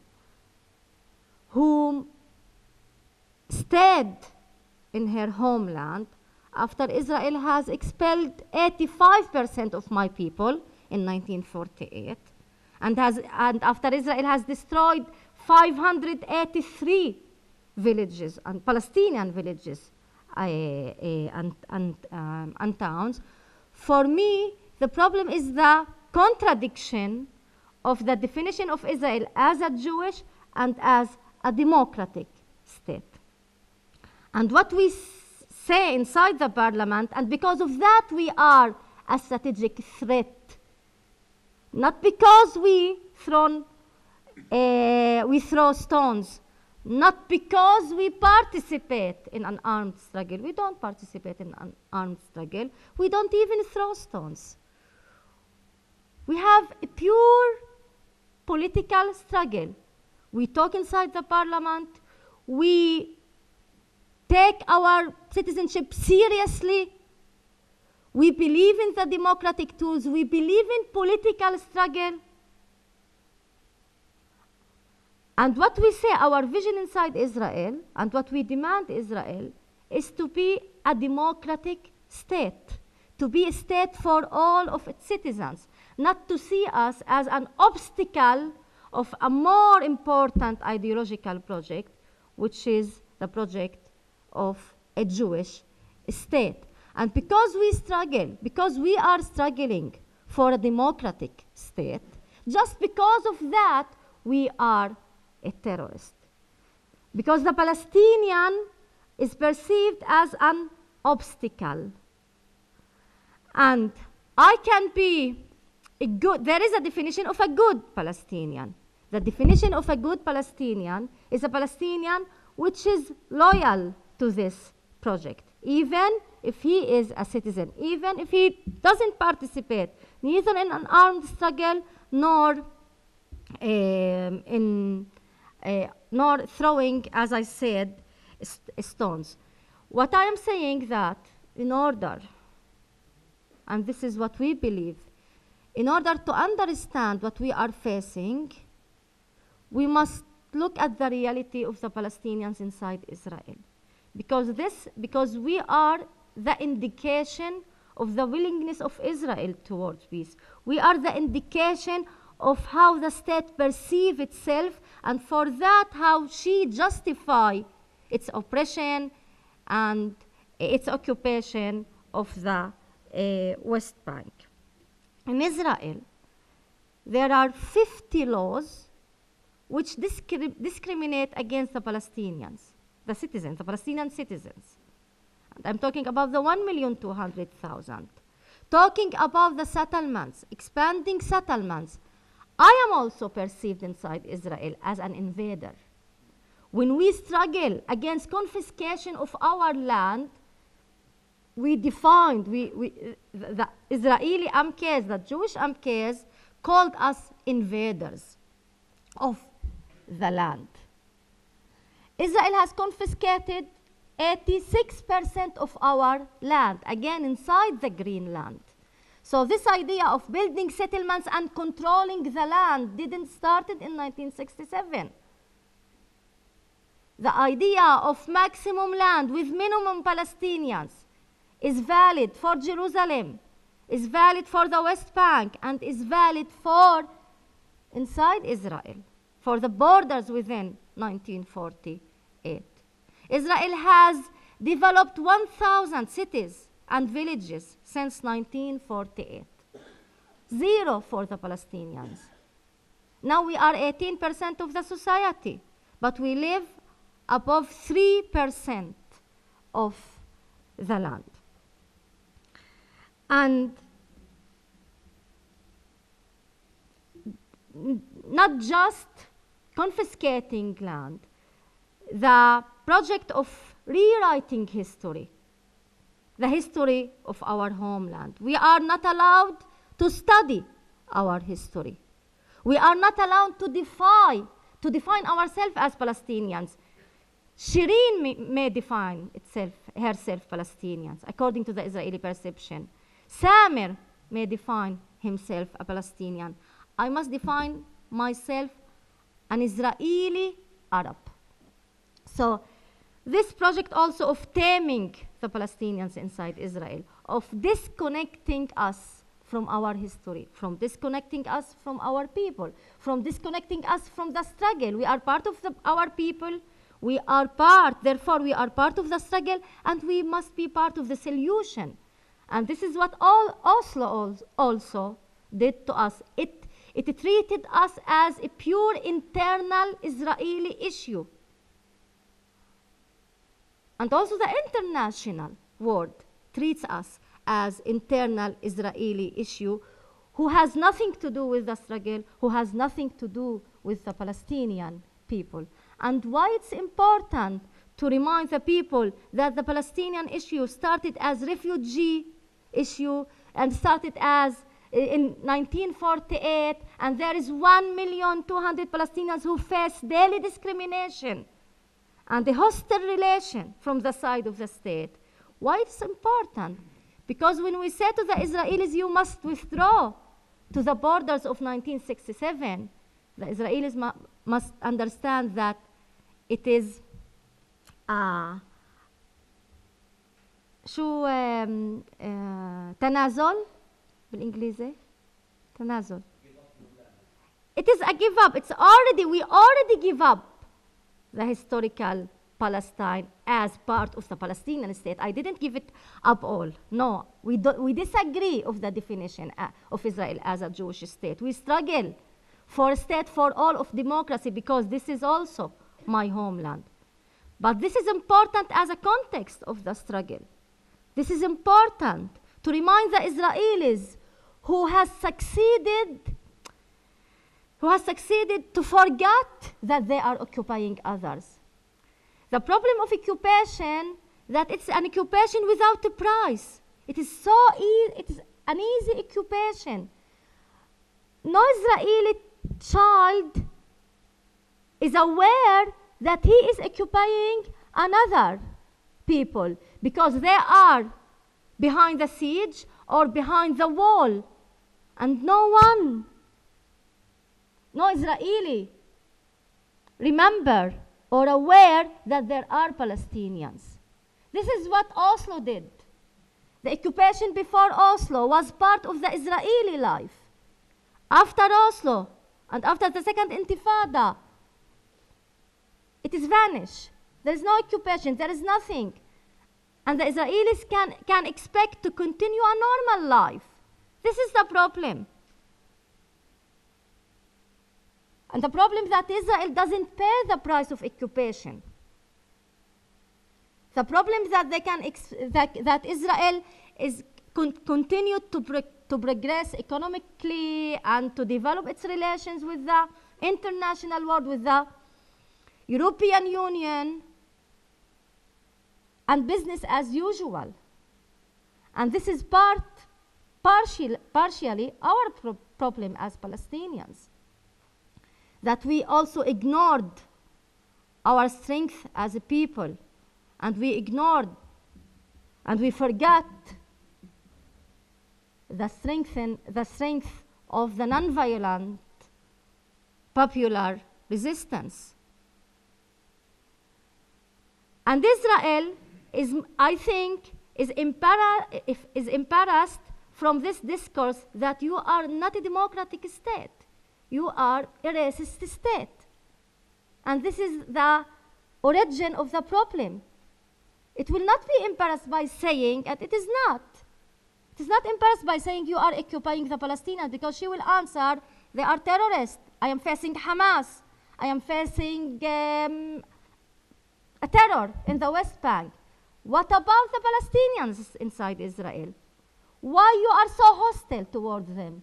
who stayed in her homeland after Israel has expelled 85% of my people in 1948, and after Israel has destroyed 583 villages and Palestinian villages and towns. For me, the problem is the contradiction of the definition of Israel as a Jewish and as a democratic state. And what we say inside the parliament, and because of that we are a strategic threat, not because we throw stones, not because we participate in an armed struggle. We don't participate in an armed struggle. We don't even throw stones. We have a pure political struggle. We talk inside the parliament. We take our citizenship seriously. We believe in the democratic tools. We believe in political struggle. And what we say, our vision inside Israel, and what we demand Israel, is to be a democratic state, to be a state for all of its citizens, not to see us as an obstacle of a more important ideological project, which is the project of a Jewish state. And because we struggle, because we are struggling for a democratic state, just because of that, we are a terrorist. Because the Palestinian is perceived as an obstacle. And I can be a good, there is a definition of a good Palestinian. The definition of a good Palestinian is a Palestinian which is loyal to this project, even if he is a citizen, even if he doesn't participate neither in an armed struggle nor nor throwing, as I said, stones. What I am saying that in order, and this is what we believe, in order to understand what we are facing, we must look at the reality of the Palestinians inside Israel. Because we are the indication of the willingness of Israel towards peace. We are the indication of how the state perceives itself, and for that, how she justifies its oppression and its occupation of the West Bank. In Israel, there are 50 laws which discriminate against the Palestinians, the citizens, the Palestinian citizens. And I'm talking about the 1,200,000. Talking about the settlements, expanding settlements. I am also perceived inside Israel as an invader. When we struggle against confiscation of our land, we defined, the Israeli Amkes, the Jewish Amkes, called us invaders of the land. Israel has confiscated 86% of our land, again inside the Greenland. So this idea of building settlements and controlling the land didn't start in 1967. The idea of maximum land with minimum Palestinians is valid for Jerusalem, is valid for the West Bank, and is valid for inside Israel, for the borders within 1948. Israel has developed 1,000 cities and villages since 1948. Zero for the Palestinians. Now we are 18% of the society, but we live above 3% of the land. And not just confiscating land, the project of rewriting history, the history of our homeland. We are not allowed to study our history. We are not allowed to define ourselves as Palestinians. Shireen may define herself Palestinians, according to the Israeli perception. Samir may define himself a Palestinian. I must define myself an Israeli Arab. So this project also of taming the Palestinians inside Israel, of disconnecting us from our history, from disconnecting us from our people, from disconnecting us from the struggle. We are part of our people. We are part, therefore we are part of the struggle, and we must be part of the solution. And this is what Oslo also did to us. It treated us as a pure internal Israeli issue. And also the international world treats us as internal Israeli issue, who has nothing to do with the struggle, who has nothing to do with the Palestinian people. And why it's important to remind the people that the Palestinian issue started as refugee issue and started as in 1948, and there is 1,200,000 Palestinians who face daily discrimination and a hostile relation from the side of the state. Why it's important? Because when we say to the Israelis, you must withdraw to the borders of 1967, the Israelis must understand that it is شو تنازل بالإنجليزي تنازل. It is a give up. We already give up the historical Palestine as part of the Palestinian state. I didn't give it up all. No, we disagree of the definition of Israel as a Jewish state. We struggle for a state for all of democracy, because this is also my homeland. But this is important as a context of the struggle. This is important to remind the Israelis who has succeeded to forget that they are occupying others. The problem of occupation, that it's an occupation without a price. It is so easy, it is an easy occupation. No Israeli child is aware that he is occupying another people because they are behind the siege or behind the wall, and no Israeli remember or aware that there are Palestinians. This is what Oslo did. The occupation before Oslo was part of the Israeli life. After Oslo and after the Second Intifada, it is vanished. There is no occupation, there is nothing. And the Israelis can expect to continue a normal life. This is the problem. And the problem is that Israel doesn't pay the price of occupation. The problem is that that Israel is continue to progress economically and to develop its relations with the international world, with the European Union, and business as usual. And this is partially our problem as Palestinians, that we also ignored our strength as a people, and we ignored and we forgot the strength of the nonviolent popular resistance. And Israel is, I think, is embarrassed from this discourse that you are not a democratic state. You are a racist state. And this is the origin of the problem. It will not be embarrassed by saying, and it is not. It is not embarrassed by saying you are occupying the Palestinians, because she will answer, they are terrorists. I am facing Hamas. I am facing a terror in the West Bank. What about the Palestinians inside Israel? Why you are so hostile towards them?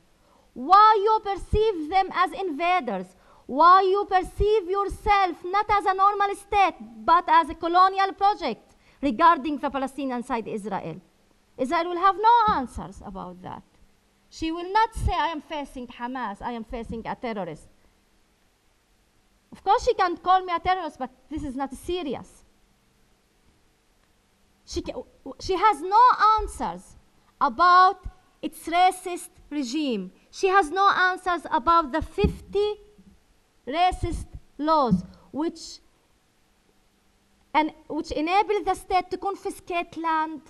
Why you perceive them as invaders? Why you perceive yourself not as a normal state, but as a colonial project regarding the Palestinian inside Israel? Israel will have no answers about that. She will not say, I am facing Hamas, I am facing a terrorist. Of course, she can call me a terrorist, but this is not serious. She has no answers about its racist regime. She has no answers about the 50 racist laws which and which enables the state to confiscate land,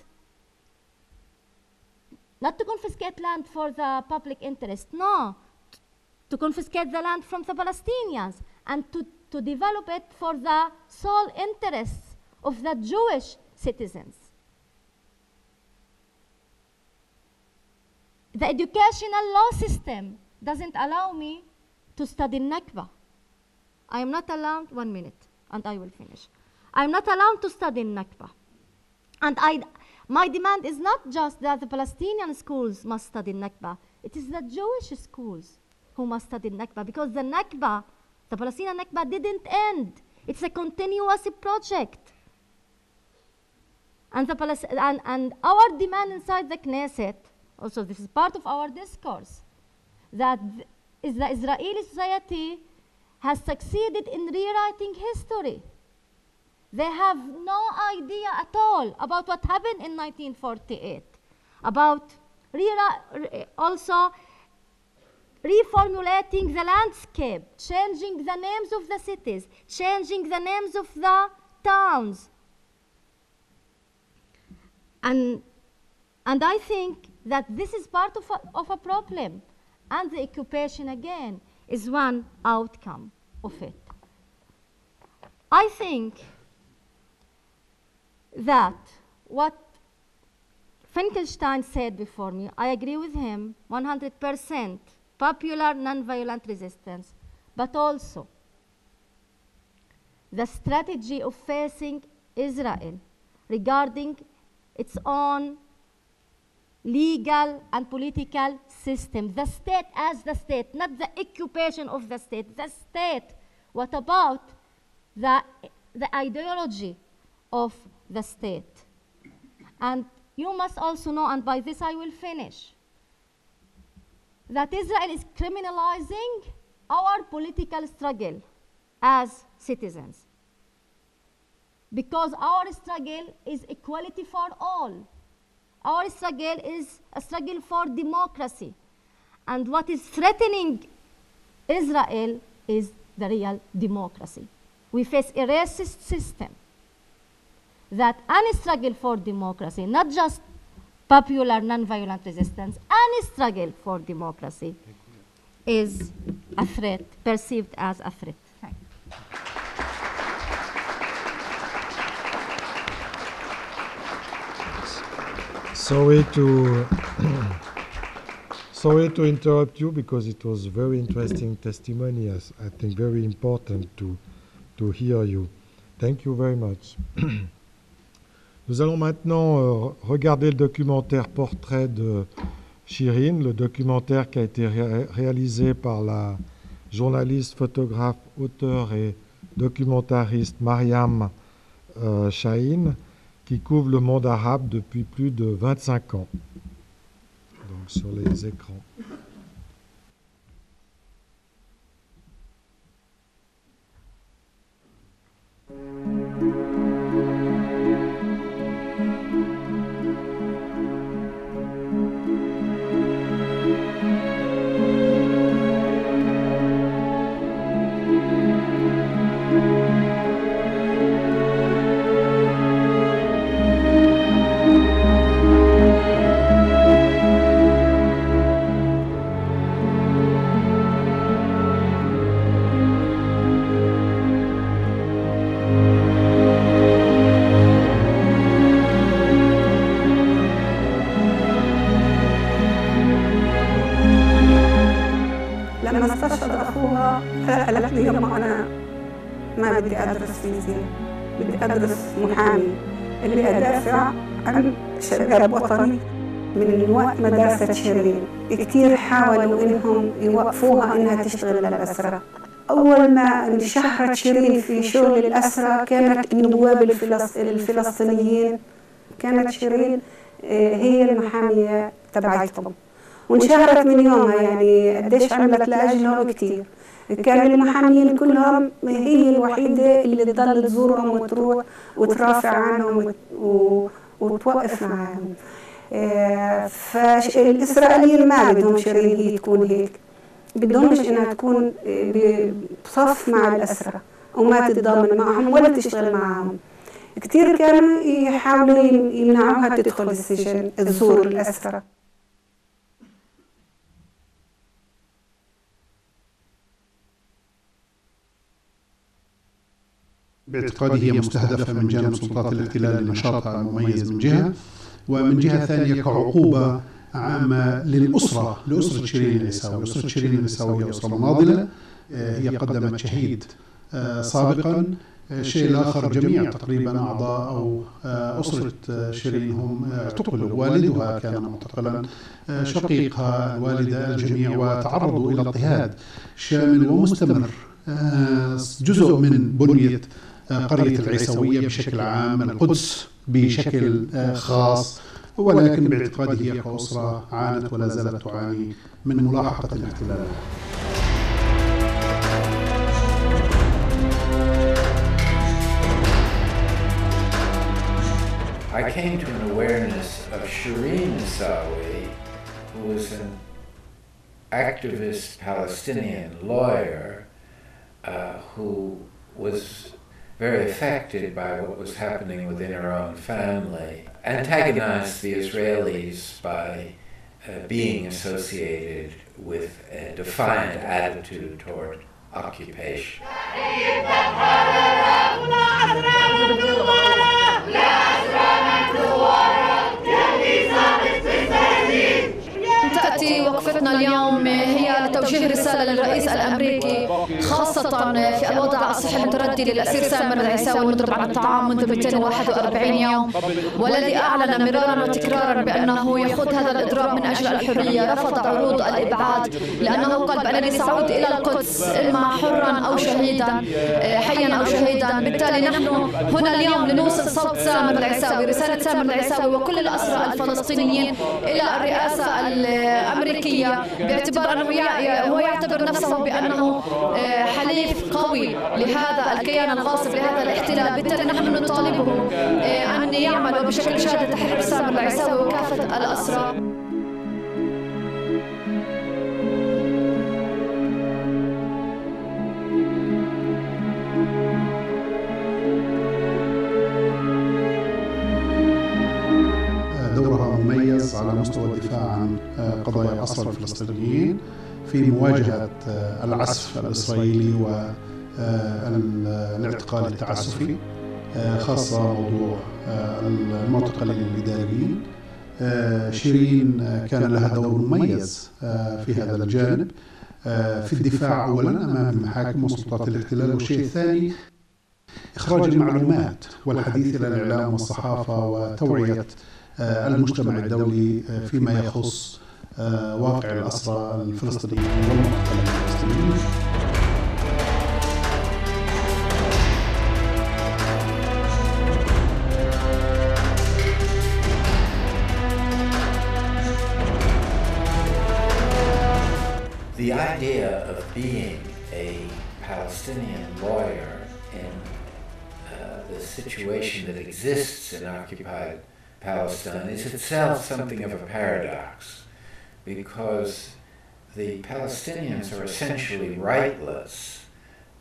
not to confiscate land for the public interest, no, to confiscate the land from the Palestinians and to develop it for the sole interests of the Jewish citizens. The educational law system doesn't allow me to study Nakba. I am not allowed, 1 minute, and I will finish. I'm not allowed to study Nakba. And my demand is not just that the Palestinian schools must study Nakba, it is the Jewish schools who must study Nakba, because the Nakba, the Palestinian Nakba didn't end. It's a continuous project. And, and our demand inside the Knesset, also this is part of our discourse, that the Israeli society has succeeded in rewriting history. They have no idea at all about what happened in 1948, about also reformulating the landscape, changing the names of the cities, changing the names of the towns. And I think that this is part of a problem, and the occupation again is one outcome of it. I think that what Finkelstein said before me, I agree with him 100%, popular nonviolent resistance, but also the strategy of facing Israel regarding its own legal and political system, the state as the state, not the occupation of the state, the state. What about the ideology of the state? And you must also know, and by this I will finish, that Israel is criminalizing our political struggle as citizens, because our struggle is equality for all. Our struggle is a struggle for democracy. And what is threatening Israel is the real democracy. We face a racist system that any struggle for democracy, not just popular nonviolent resistance, any struggle for democracy is a threat, perceived as a threat. Thank you. Sorry to interrupt you, because it was very interesting testimony. I think very important to hear you. Thank you very much. Nous allons maintenant regarder le documentaire Portrait de Shireen, le documentaire qui a été réalisé par la journaliste, photographe, auteure et documentariste Mariam Shaheen, qui couvre le monde arabe depuis plus de 25 ans. Donc sur les écrans. قالت لي يما أنا ما بدي أدرس فيزياء، بدي أدرس محامي اللي أدافع عن شباب وطني. من وقت مدرسة شيرين كتير حاولوا إنهم يوقفوها إنها تشتغل للأسرة. أول ما انشهرت شيرين في شغل الأسرة كانت النواب الفلسطينيين، كانت شيرين هي المحامية تبعتهم، وانشهرت من يومها. يعني قديش عملت لأجلهم كتير. كان المحامين كلهم هي الوحيدة اللي تضل تزورهم وتروح وترافع عنهم وتوقف معهم. فالإسرائيليين ما بدهم شيرين هي تكون هيك، بدهمش إنها تكون بصف مع الأسرة وما تتضامن معهم ولا تشتغل معهم. كتير كانوا يحاولوا يمنعوها تدخل السجن تزور الأسرى. باعتقادي هي مستهدفة من جانب سلطات الاحتلال لنشاطها المميز من جهة، ومن جهة ثانية كعقوبة عامة لأسرة شيرين العيساوي. أسرة شيرين العيساوي هي أسرة مناضلة، هي قدمت شهيد سابقا. الشيء الآخر جميع تقريبا أعضاء أو أسرة شيرين هم اعتقلوا، والدها كان معتقلا، شقيقها، الوالدة، الجميع، وتعرضوا إلى اضطهاد شامل ومستمر. جزء من بنية قرية العيساوية بشكل عام، القدس بشكل خاص، ولكن باعتقادي هي كأسرة عانت ولا زالت تعاني من ملاحقة الاحتلال. I came to an awareness of Shireen Issawi, who was an activist Palestinian lawyer who was very affected by what was happening within her own family, antagonized the Israelis by being associated with a defiant attitude toward occupation. تأتي وقفتنا اليوم هي لتوجيه رسالة للرئيس الأمريكي، خاصة في الوضع الصحي المتردي للأسير سامر العيساوي المضرب عن الطعام منذ 241 يوم، والذي أعلن مرارا وتكرارا بأنه يخوض هذا الإضراب من أجل الحرية. رفض عروض الإبعاد لأنه قال بأنني سأعود إلى القدس إما حرا أو شهيدا، حيا أو شهيدا. بالتالي نحن هنا اليوم لنوصل صوت سامر العيساوي، رسالة سامر العيساوي وكل الأسرى الفلسطينيين إلى الرئاسة الأمريكية، باعتبار أنه هو يعتبر نفسه بأنه حليف قوي لهذا الكيان الغاصب، لهذا الاحتلال. بالتالي نحن نطالبه أن يعمل بشكل جاد لتحرير سامر العيساوي وكافة الأسرى. دورها مميز على مستوى الدفاع عن قضايا الأسرى الفلسطينيين في مواجهة العسف الإسرائيلي والاعتقال التعسفي، خاصة موضوع المعتقلين الإداريين. شيرين كان لها دور مميز في هذا الجانب، في الدفاع أولا أمام المحاكم وسلطات الاحتلال، والشيء الثاني إخراج المعلومات والحديث إلى الإعلام والصحافة وتوعية المجتمع الدولي فيما يخص واقع الأسرى الفلسطينيين والمعتقلين الفلسطينيين. The idea of being a Palestinian lawyer in the situation that exists in occupied Palestine is itself something of a paradox, because the Palestinians are essentially rightless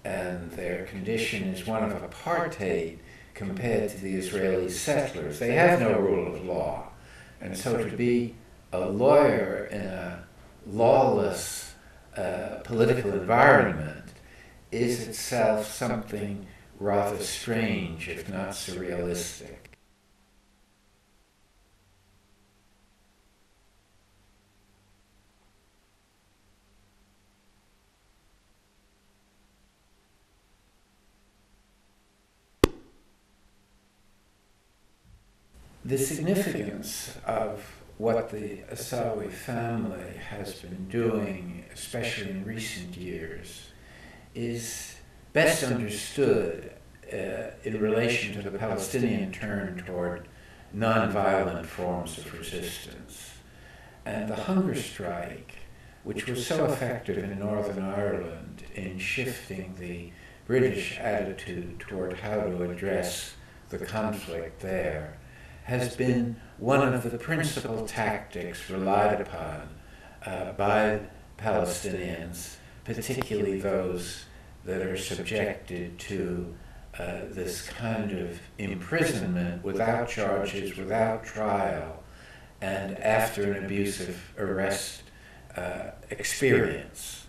and their condition is one of apartheid compared to the Israeli settlers. They have no rule of law, and so to be a lawyer in a lawless political environment is itself something rather strange, if not surrealistic. The significance of what the Issawi family has been doing, especially in recent years, is best understood in relation to the Palestinian turn toward non-violent forms of resistance. And the hunger strike, which was so effective in Northern Ireland in shifting the British attitude toward how to address the conflict there, has been one of the principal tactics relied upon by Palestinians, particularly those that are subjected to this kind of imprisonment without charges, without trial, and after an abusive arrest experience.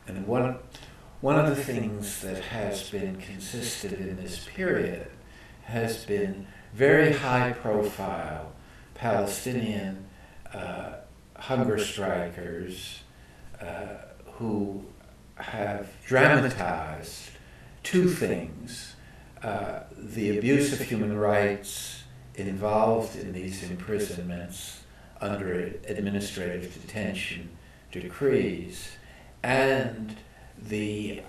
And one of the things that has been consistent in this period has been very high-profile Palestinian hunger strikers who have dramatized two things: the abuse of human rights involved in these imprisonments under administrative detention decrees, and the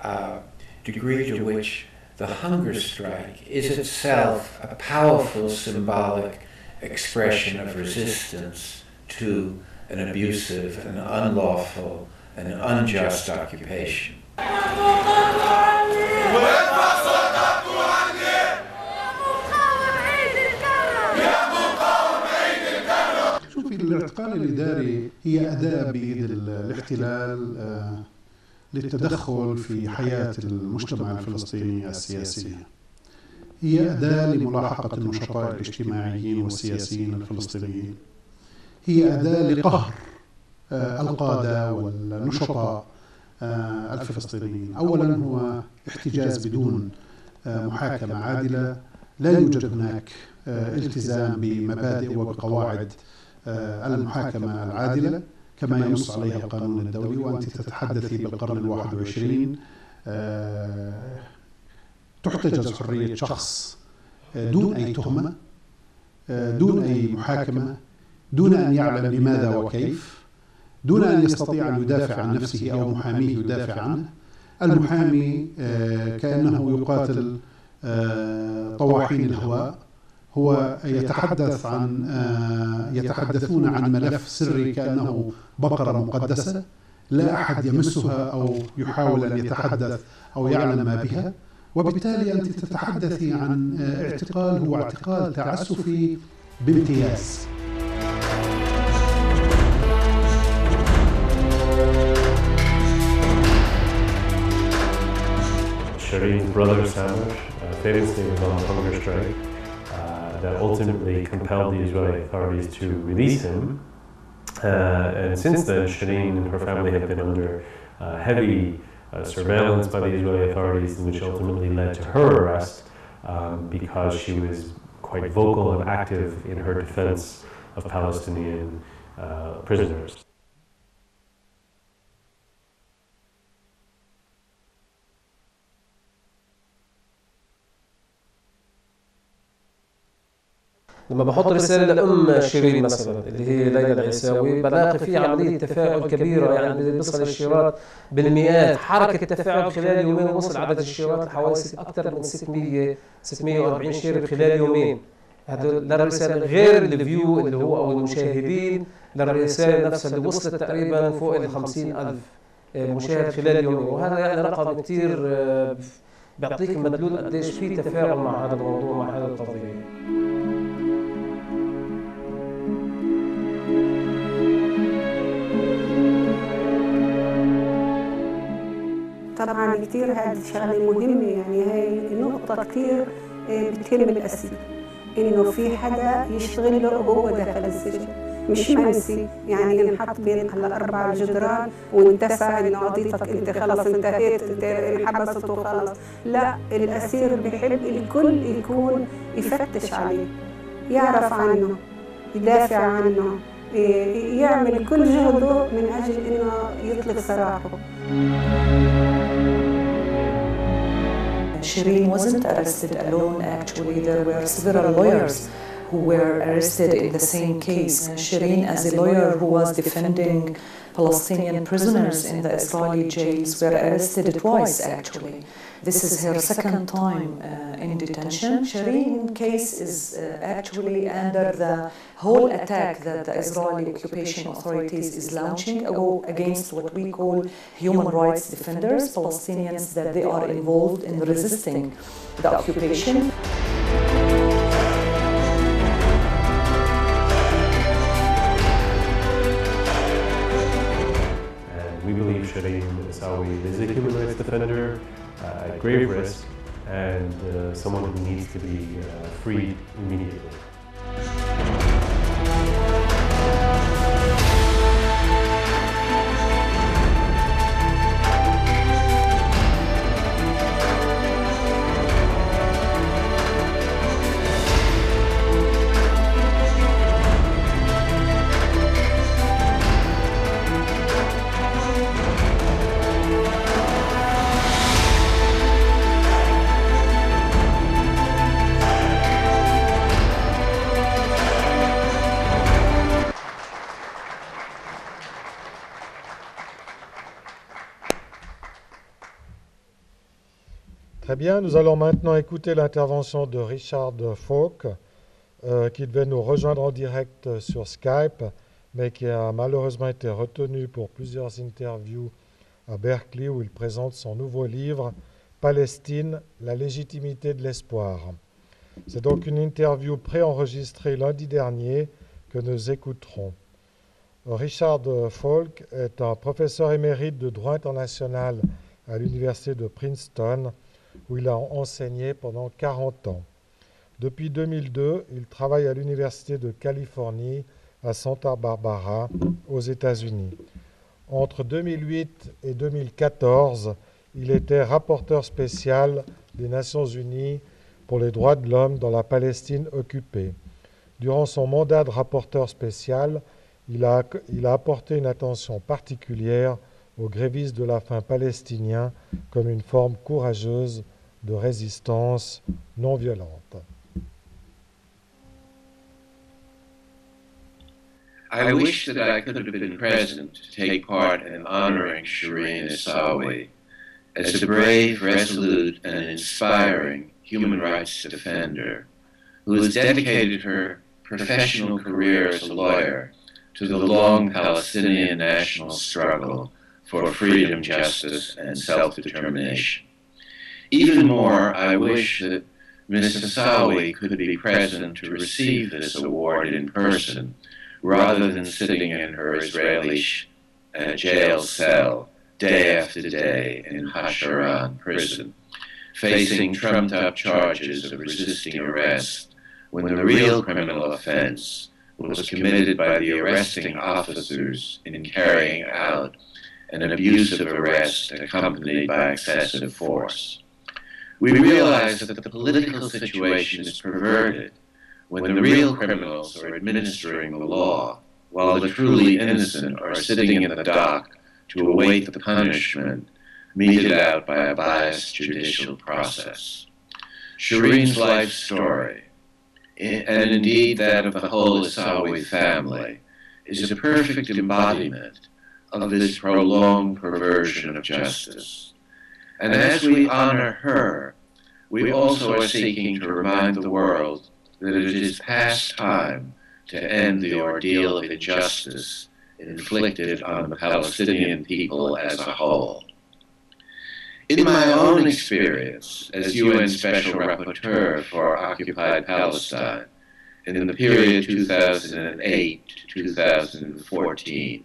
degree to which the hunger strike is itself a powerful symbolic expression of resistance to an abusive, an unlawful, an unjust occupation. شوفي، الاعتقال الإداري هي أداة بيد الاحتلال للتدخل في حياة المجتمع الفلسطيني السياسية. هي أداة لملاحقة النشطاء الاجتماعيين والسياسيين الفلسطينيين. هي أداة لقهر القادة والنشطاء الفلسطينيين. أولاً هو احتجاز بدون محاكمة عادلة، لا يوجد هناك التزام بمبادئ وبقواعد المحاكمة العادلة كما ينص عليها القانون الدولي. وأنت تتحدثي بالقرن ال21 تحتجز حرية شخص دون أي تهمة، دون أي محاكمة، دون أن يعلم لماذا وكيف، دون أن يستطيع أن يدافع عن نفسه أو محاميه يدافع عنه. المحامي كأنه يقاتل طواحين الهواء. هو يتحدثون عن ملف سري كأنه بقرة مقدسة لا أحد يمسها أو يحاول أن يتحدث أو يعلم ما بها. وبالتالي أنت تتحدثي عن اعتقال هو اعتقال تعسفي بامتياز. Shireen's brother Sandwich famously was on a hunger strike that ultimately compelled the Israeli authorities to release him. And since then, Shireen and her family have been under heavy surveillance by the Israeli authorities, which ultimately led to her arrest because she was quite vocal and active in her defense of Palestinian prisoners. لما بحط رسالة لأم شيرين مثلا اللي هي ليلى العيساوي، بلاقي في عملية تفاعل كبيرة، يعني بيصل الشيرات بالمئات، حركة تفاعل خلال يومين وصل عدد الشيرات لحوالي أكثر من 640 شير خلال يومين. هذا للرسالة غير الفيو اللي هو أو المشاهدين للرسالة نفسها اللي وصلت تقريبا فوق ال 50,000 مشاهد خلال يومين. وهذا يعني رقم كثير بيعطيك مدلول قديش في تفاعل مع هذا الموضوع، مع هذه القضية. طبعا كثير هذه شغله مهمه، يعني هي نقطه كثير بتهم الاسير، انه في حدا يشتغل له وهو داخل السجن، مش منسي، يعني ينحط بين الاربع جدران وانتسى انه قضيتك انت خلص انتهيت، انت انحبست وخلص. لا، الاسير بيحب الكل يكون يفتش عليه، يعرف عنه، يدافع عنه، يعمل كل جهده من اجل انه يطلق سراحه. Shireen wasn't arrested alone. Actually, there were several lawyers who were arrested in the same case. Shireen, as a lawyer who was defending Palestinian prisoners in the Israeli jails, were arrested twice, actually. This is her second time in detention. Shireen's case is actually under the whole attack that the Israeli occupation authorities is launching against what we call human rights defenders, Palestinians that they are involved in resisting the occupation. And we believe Shireen Issawi is a human rights defender at grave risk and someone who needs to be freed immediately. Très bien, nous allons maintenant écouter l'intervention de Richard Falk, qui devait nous rejoindre en direct sur Skype, mais qui a malheureusement été retenu pour plusieurs interviews à Berkeley, où il présente son nouveau livre « Palestine, la légitimité de l'espoir ». C'est donc une interview préenregistrée lundi dernier que nous écouterons. Richard Falk est un professeur émérite de droit international à l'université de Princeton, où il a enseigné pendant 40 ans. Depuis 2002, il travaille à l'Université de Californie à Santa Barbara, aux États-Unis. Entre 2008 et 2014, il était rapporteur spécial des Nations Unies pour les droits de l'homme dans la Palestine occupée. Durant son mandat de rapporteur spécial, il a apporté une attention particulière aux grévistes de la faim palestiniens comme une forme courageuse de résistance non violente. I wish that I could have been present to take part in honoring Shireen Issawi as a brave, resolute, and inspiring human rights defender who has dedicated her professional career as a lawyer to the long Palestinian national struggle for freedom, justice, and self-determination. Even more, I wish that Ms. Issawi could be present to receive this award in person, rather than sitting in her Israeli jail cell day after day in Hasharon prison, facing trumped-up charges of resisting arrest, when the real criminal offense was committed by the arresting officers in carrying out an abusive arrest accompanied by excessive force. We realize that the political situation is perverted when the real criminals are administering the law, while the truly innocent are sitting in the dock to await the punishment meted out by a biased judicial process. Shireen's life story, and indeed that of the whole Issawi family, is a perfect embodiment of this prolonged perversion of justice. And as we honor her, we also are seeking to remind the world that it is past time to end the ordeal of injustice inflicted on the Palestinian people as a whole. In my own experience as UN Special Rapporteur for Occupied Palestine in the period 2008 to 2014,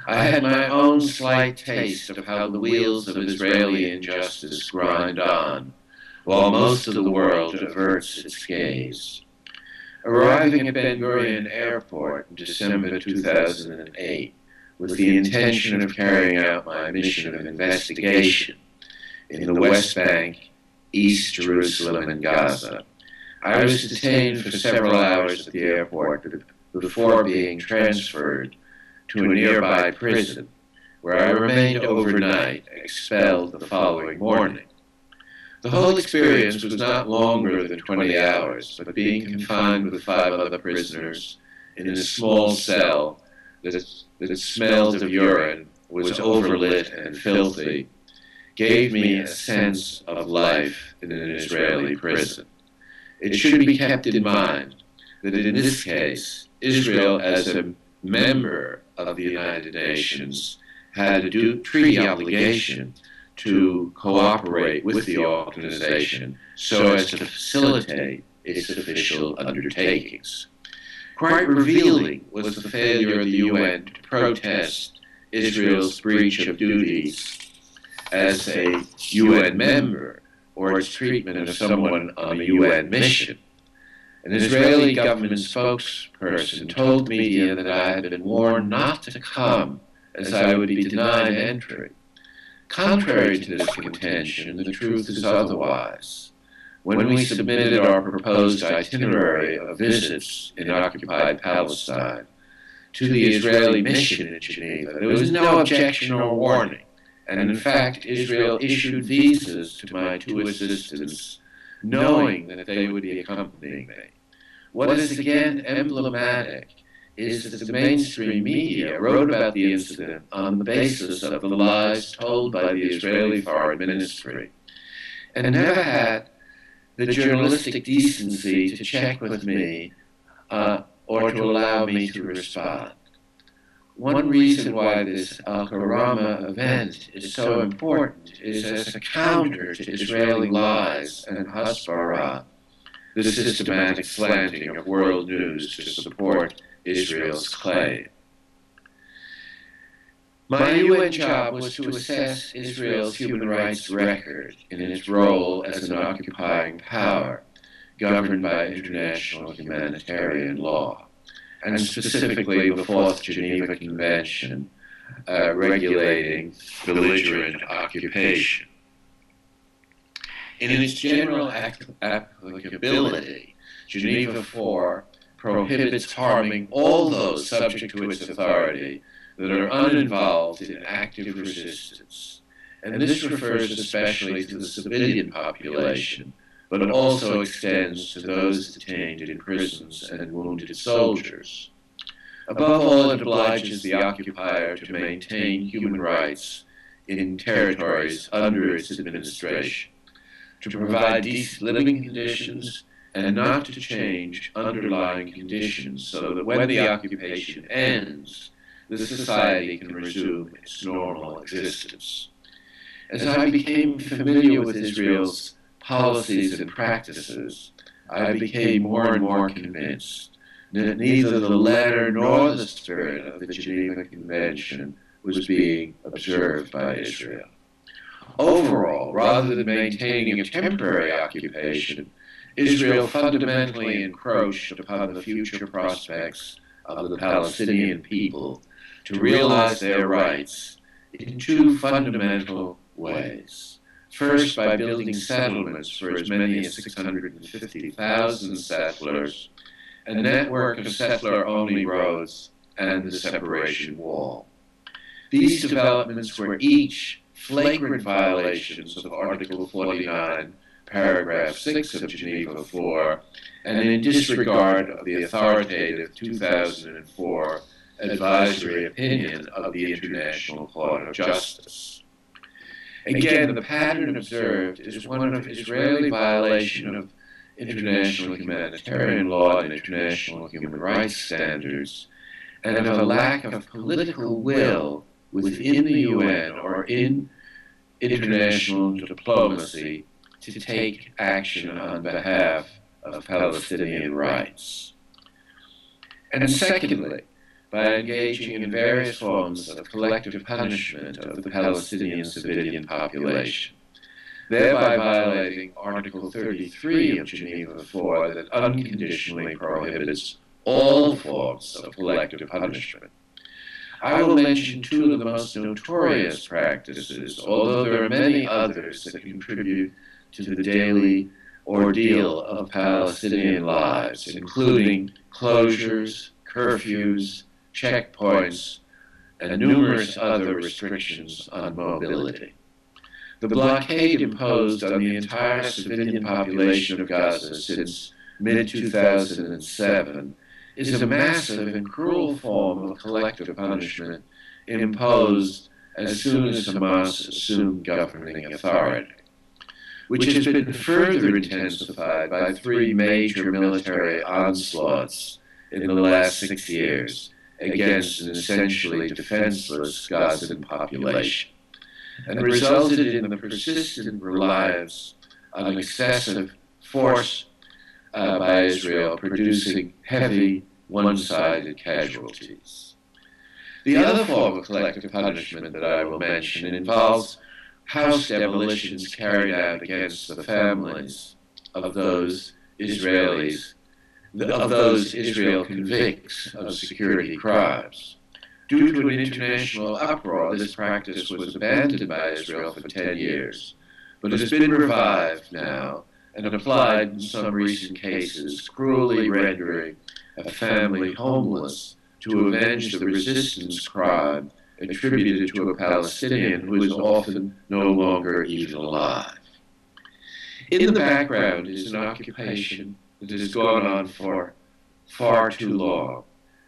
I had my own slight taste of how the wheels of Israeli injustice grind on, while most of the world averts its gaze. Arriving at Ben Gurion Airport in December 2008 with the intention of carrying out my mission of investigation in the West Bank, East Jerusalem, and Gaza, I was detained for several hours at the airport before being transferred to a nearby prison, where I remained overnight, expelled the following morning. The whole experience was not longer than 20 hours, but being confined with 5 other prisoners in a small cell that smelled of urine, was overlit and filthy, gave me a sense of life in an Israeli prison. It should be kept in mind that in this case, Israel, as a member of the United Nations, had a treaty obligation to cooperate with the organization so as to facilitate its official undertakings. Quite revealing was the failure of the UN to protest Israel's breach of duties as a UN member or its treatment of someone on a UN mission. An Israeli government spokesperson told media that I had been warned not to come as I would be denied entry. Contrary to this contention, the truth is otherwise. When we submitted our proposed itinerary of visits in occupied Palestine to the Israeli mission in Geneva, there was no objection or warning, and in fact, Israel issued visas to my two assistants, knowing that they would be accompanying me. What is again emblematic is that the mainstream media wrote about the incident on the basis of the lies told by the Israeli Foreign Ministry, and never had the journalistic decency to check with me or to allow me to respond. One reason why this Alkarama event is so important is as a counter to Israeli lies and hasbara, the systematic slanting of world news to support Israel's claim. My UN job was to assess Israel's human rights record in its role as an occupying power, governed by international humanitarian law, and specifically the Fourth Geneva Convention regulating belligerent occupation. In its general applicability, Geneva IV prohibits harming all those subject to its authority that are uninvolved in active resistance. And this refers especially to the civilian population, but also extends to those detained in prisons and wounded soldiers. Above all, it obliges the occupier to maintain human rights in territories under its administration, to provide decent living conditions, and not to change underlying conditions so that when the occupation ends, the society can resume its normal existence. As I became familiar with Israel's policies and practices, I became more and more convinced that neither the letter nor the spirit of the Geneva Convention was being observed by Israel. Overall, rather than maintaining a temporary occupation, Israel fundamentally encroached upon the future prospects of the Palestinian people to realize their rights in two fundamental ways. First, by building settlements for as many as 650,000 settlers, a network of settler-only roads, and the separation wall. These developments were each flagrant violations of Article 49, Paragraph 6 of Geneva IV, and in disregard of the authoritative 2004 advisory opinion of the International Court of Justice. Again, the pattern observed is one of Israeli violation of international humanitarian law and international human rights standards, and of a lack of political will within the UN or in international diplomacy to take action on behalf of Palestinian rights. And secondly, by engaging in various forms of collective punishment of the Palestinian civilian population, thereby violating Article 33 of Geneva IV that unconditionally prohibits all forms of collective punishment. I will mention two of the most notorious practices, although there are many others that contribute to the daily ordeal of Palestinian lives, including closures, curfews, checkpoints, and numerous other restrictions on mobility. The blockade imposed on the entire civilian population of Gaza since mid-2007 is a massive and cruel form of collective punishment imposed as soon as Hamas assumed governing authority, which has been further intensified by three major military onslaughts in the last 6 years against an essentially defenseless Gazan population, and resulted in the persistent reliance on excessive force by Israel, producing heavy, one-sided casualties. The other form of collective punishment that I will mention involves house demolitions carried out against the families of those Israelis, of those Israel convicts of security crimes. Due to an international uproar, this practice was abandoned by Israel for 10 years, but it has been revived now and applied in some recent cases, cruelly rendering a family homeless to avenge the resistance crime attributed to a Palestinian who is often no longer even alive. In the background is an occupation that has gone on for far too long,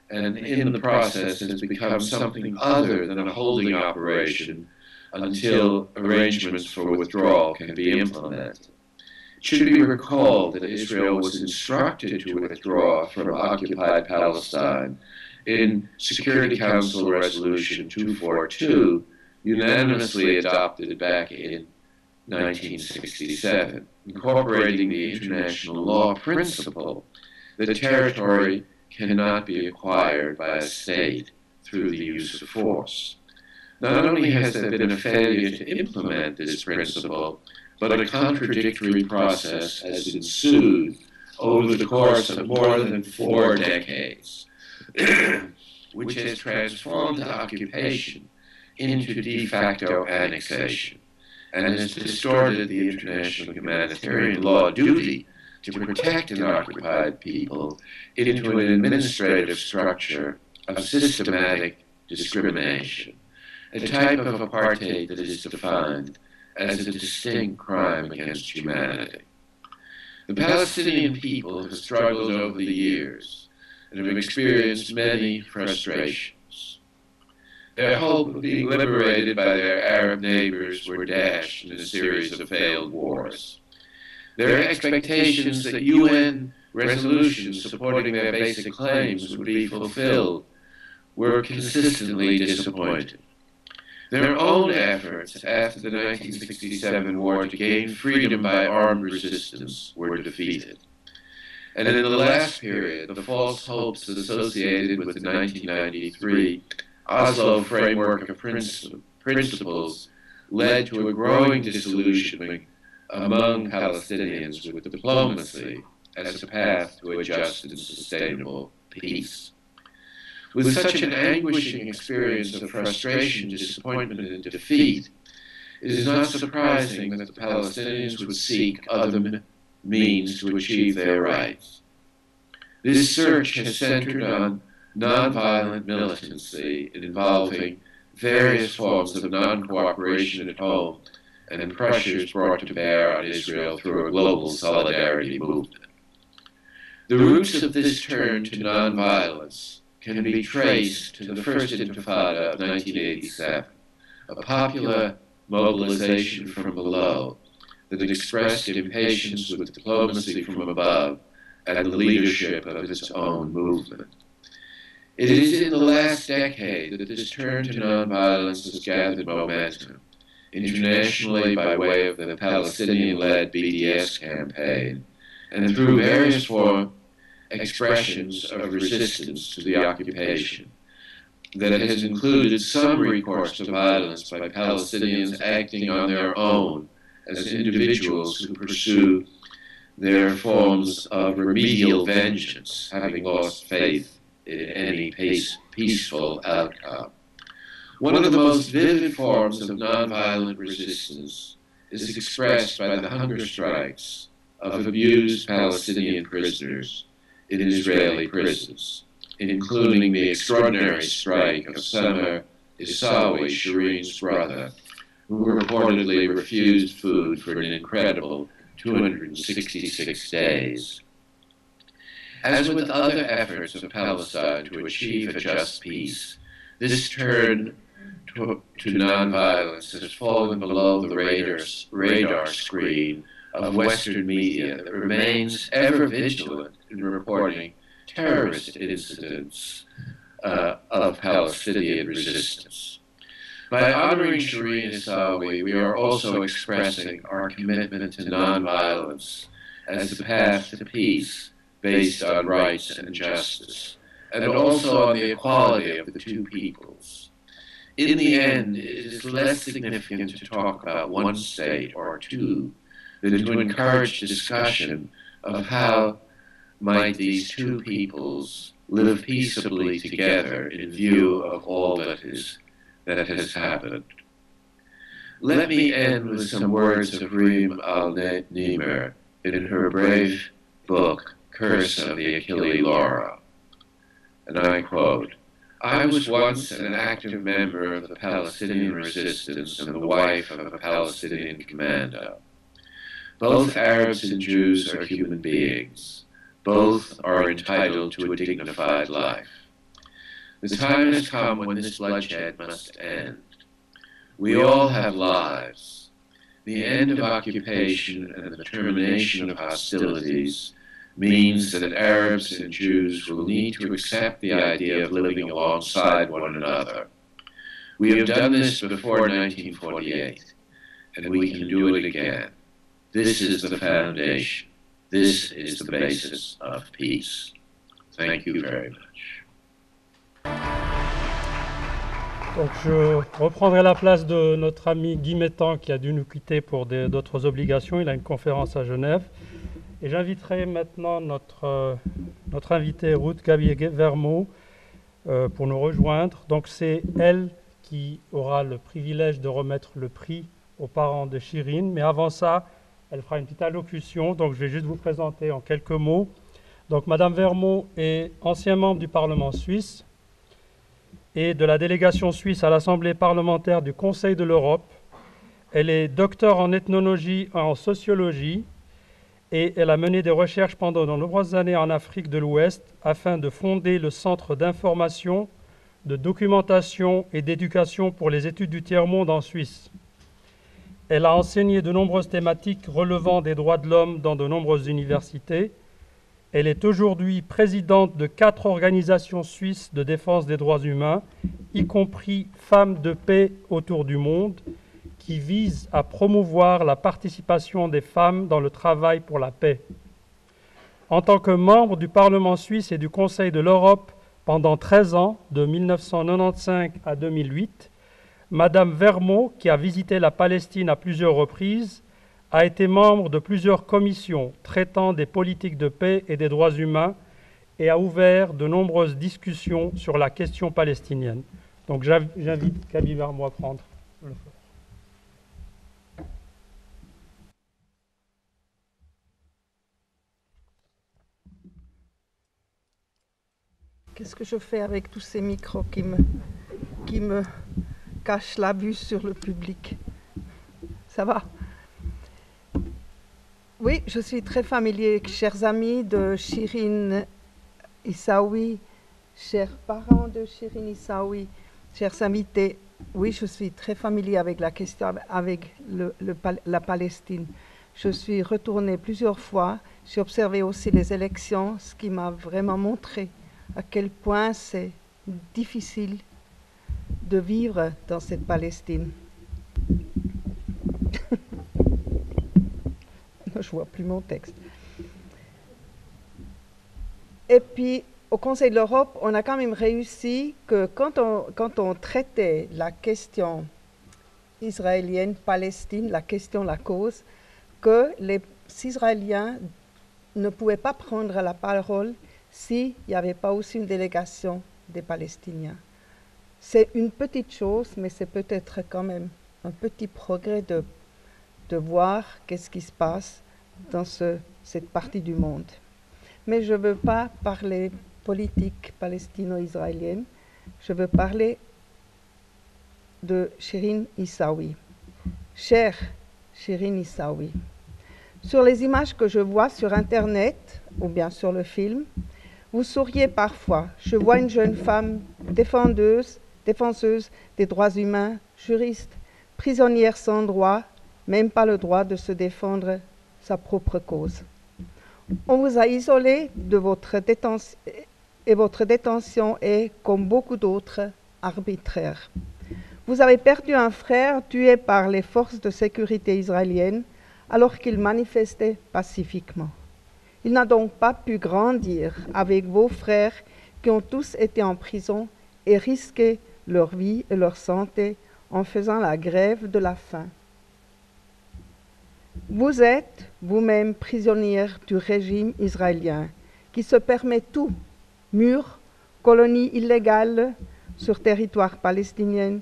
and in the process has become something other than a holding operation until arrangements for withdrawal can be implemented. It should be recalled that Israel was instructed to withdraw from occupied Palestine in Security Council Resolution 242, unanimously adopted back in 1967, incorporating the international law principle that territory cannot be acquired by a state through the use of force. Not only has there been a failure to implement this principle, but a contradictory process has ensued over the course of more than 4 decades, which has transformed the occupation into de facto annexation and has distorted the international humanitarian law duty to protect an occupied people into an administrative structure of systematic discrimination, a type of apartheid that is defined as a distinct crime against humanity. The Palestinian people have struggled over the years and have experienced many frustrations. Their hope of being liberated by their Arab neighbors were dashed in a series of failed wars. Their expectations that UN resolutions supporting their basic claims would be fulfilled were consistently disappointed. Their own efforts after the 1967 war to gain freedom by armed resistance were defeated. And in the last period, the false hopes associated with the 1993 Oslo framework of principles led to a growing disillusionment among Palestinians with diplomacy as a path to a just and sustainable peace. With such an anguishing experience of frustration, disappointment, and defeat, it is not surprising that the Palestinians would seek other means to achieve their rights. This search has centered on nonviolent militancy involving various forms of non-cooperation at home and pressures brought to bear on Israel through a global solidarity movement. The roots of this turn to nonviolence can be traced to the First Intifada of 1987, a popular mobilization from below that expressed impatience with diplomacy from above and the leadership of its own movement. It is in the last decade that this turn to nonviolence has gathered momentum, internationally by way of the Palestinian-led BDS campaign, and through various expressions of resistance to the occupation that has included some recourse to violence by Palestinians acting on their own as individuals who pursue their forms of remedial vengeance, having lost faith in any peaceful outcome. One of the most vivid forms of nonviolent resistance is expressed by the hunger strikes of abused Palestinian prisoners in Israeli prisons, including the extraordinary strike of Samar Issawi, Shireen's brother, who reportedly refused food for an incredible 266 days. As with other efforts of Palestine to achieve a just peace, this turn to nonviolence has fallen below the radar screen of Western media that remains ever vigilant in reporting terrorist incidents of Palestinian resistance. By honoring Shireen Issawi, we are also expressing our commitment to nonviolence as the path to peace based on rights and justice, and also on the equality of the two peoples. in the end, it is less significant to talk about one state or two than to encourage discussion of how might these two peoples live peaceably together in view of all that has happened. Let me end with some words of Reem al-Nimr in her brave book, Curse of the Achille Laura. And I quote, "I was once an active member of the Palestinian resistance and the wife of a Palestinian commander. Both Arabs and Jews are human beings. Both are entitled to a dignified life. The time has come when this bloodshed must end. We all have lives. The end of occupation and the termination of hostilities means that Arabs and Jews will need to accept the idea of living alongside one another. We have done this before 1948, and we can do it again. This is the foundation. This is the basis of peace." Thank you very much. Donc je reprendrai la place de notre ami Guy Métan qui a dû nous quitter pour d'autres obligations. Il a une conférence à Genève. Et j'inviterai maintenant notre invitée Ruth-Gaby Vermot pour nous rejoindre. Donc c'est elle qui aura le privilège de remettre le prix aux parents de Shireen. Mais avant ça, elle fera une petite allocution. Donc je vais juste vous présenter en quelques mots. Donc Madame Vermot est ancien membre du Parlement suisse et de la délégation suisse à l'Assemblée parlementaire du Conseil de l'Europe. Elle est docteure en ethnologie et en sociologie et elle a mené des recherches pendant de nombreuses années en Afrique de l'Ouest afin de fonder le Centre d'information, de documentation et d'éducation pour les études du tiers-monde en Suisse. Elle a enseigné de nombreuses thématiques relevant des droits de l'homme dans de nombreuses universités. Elle est aujourd'hui présidente de 4 organisations suisses de défense des droits humains, y compris Femmes de paix autour du monde, qui visent à promouvoir la participation des femmes dans le travail pour la paix. En tant que membre du Parlement suisse et du Conseil de l'Europe pendant 13 ans, de 1995 à 2008, Madame Vermot, qui a visité la Palestine à plusieurs reprises, a été membre de plusieurs commissions traitant des politiques de paix et des droits humains et a ouvert de nombreuses discussions sur la question palestinienne. Donc j'invite Gaby Vermot à prendre le floor. Qu'est-ce que je fais avec tous ces micros qui me cachent la vue sur le public? Ça va? Oui, je suis très familier, chers amis de Shireen Issawi, chers parents de Shireen Issawi, chers invités. Oui, je suis très familier avec la question, avec la Palestine. Je suis retournée plusieurs fois. J'ai observé aussi les élections, ce qui m'a vraiment montré à quel point c'est difficile de vivre dans cette Palestine. Je ne vois plus mon texte. Et puis, au Conseil de l'Europe, on a quand même réussi que quand on traitait la question israélienne, Palestine, la question, la cause, que les Israéliens ne pouvaient pas prendre la parole s'il n'y avait pas aussi une délégation des Palestiniens. C'est une petite chose, mais c'est peut-être quand même un petit progrès de voir qu'est-ce qui se passe dans cette partie du monde. Mais je ne veux pas parler politique palestino-israélienne, je veux parler de Shireen Issawi. Chère Shireen Issawi, sur les images que je vois sur Internet ou bien sur le film, vous souriez parfois. Je vois une jeune femme défenseuse des droits humains, juriste, prisonnière sans droit, même pas le droit de se défendre sa propre cause. On vous a isolé de votre détention et votre détention est, comme beaucoup d'autres, arbitraire. Vous avez perdu un frère tué par les forces de sécurité israéliennes alors qu'il manifestait pacifiquement. Il n'a donc pas pu grandir avec vos frères qui ont tous été en prison et risqué leur vie et leur santé en faisant la grève de la faim. Vous êtes vous-même prisonnière du régime israélien qui se permet tout, murs, colonies illégales sur territoire palestinien,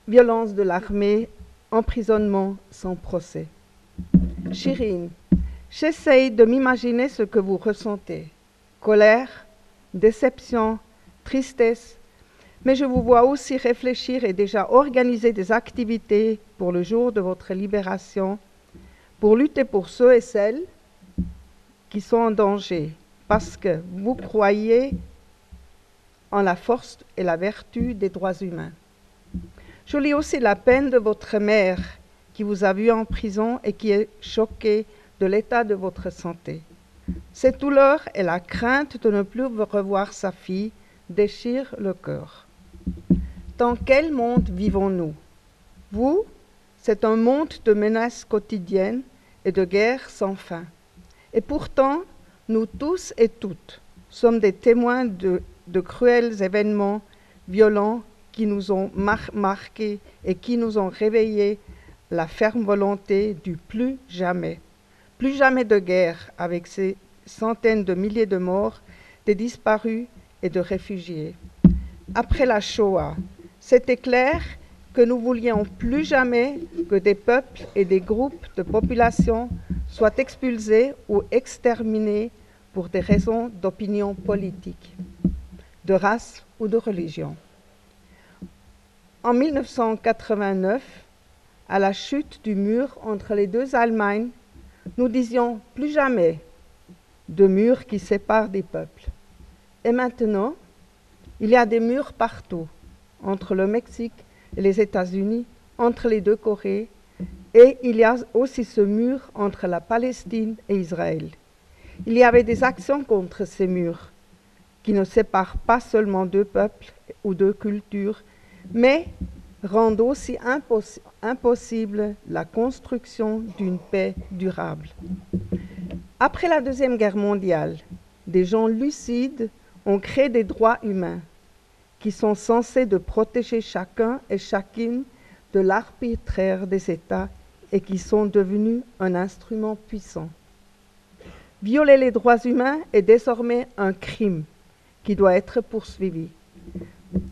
violence de l'armée, emprisonnement sans procès. Shireen, j'essaye de m'imaginer ce que vous ressentez. Colère, déception, tristesse, mais je vous vois aussi réfléchir et déjà organiser des activités pour le jour de votre libération, pour lutter pour ceux et celles qui sont en danger, parce que vous croyez en la force et la vertu des droits humains. Je lis aussi la peine de votre mère qui vous a vu en prison et qui est choquée de l'état de votre santé. Cette douleur et la crainte de ne plus revoir sa fille déchirent le cœur. Dans quel monde vivons-nous? Vous, c'est un monde de menaces quotidiennes et de guerres sans fin. Et pourtant, nous tous et toutes sommes des témoins de cruels événements violents qui nous ont marqués et qui nous ont réveillé la ferme volonté du plus jamais de guerre avec ces centaines de milliers de morts, de disparus et de réfugiés. Après la Shoah, c'était clair que nous voulions plus jamais que des peuples et des groupes de population soient expulsés ou exterminés pour des raisons d'opinion politique, de race ou de religion. En 1989, à la chute du mur entre les deux Allemagnes, nous disions plus jamais de murs qui séparent des peuples. Et maintenant, il y a des murs partout, entre le Mexique et les États-Unis, entre les deux Corées, et il y a aussi ce mur entre la Palestine et Israël. Il y avait des actions contre ces murs qui ne séparent pas seulement deux peuples ou deux cultures, mais rendent aussi impossible la construction d'une paix durable. Après la Deuxième Guerre mondiale, des gens lucides ont créé des droits humains qui sont censés de protéger chacun et chacune de l'arbitraire des États et qui sont devenus un instrument puissant. Violer les droits humains est désormais un crime qui doit être poursuivi.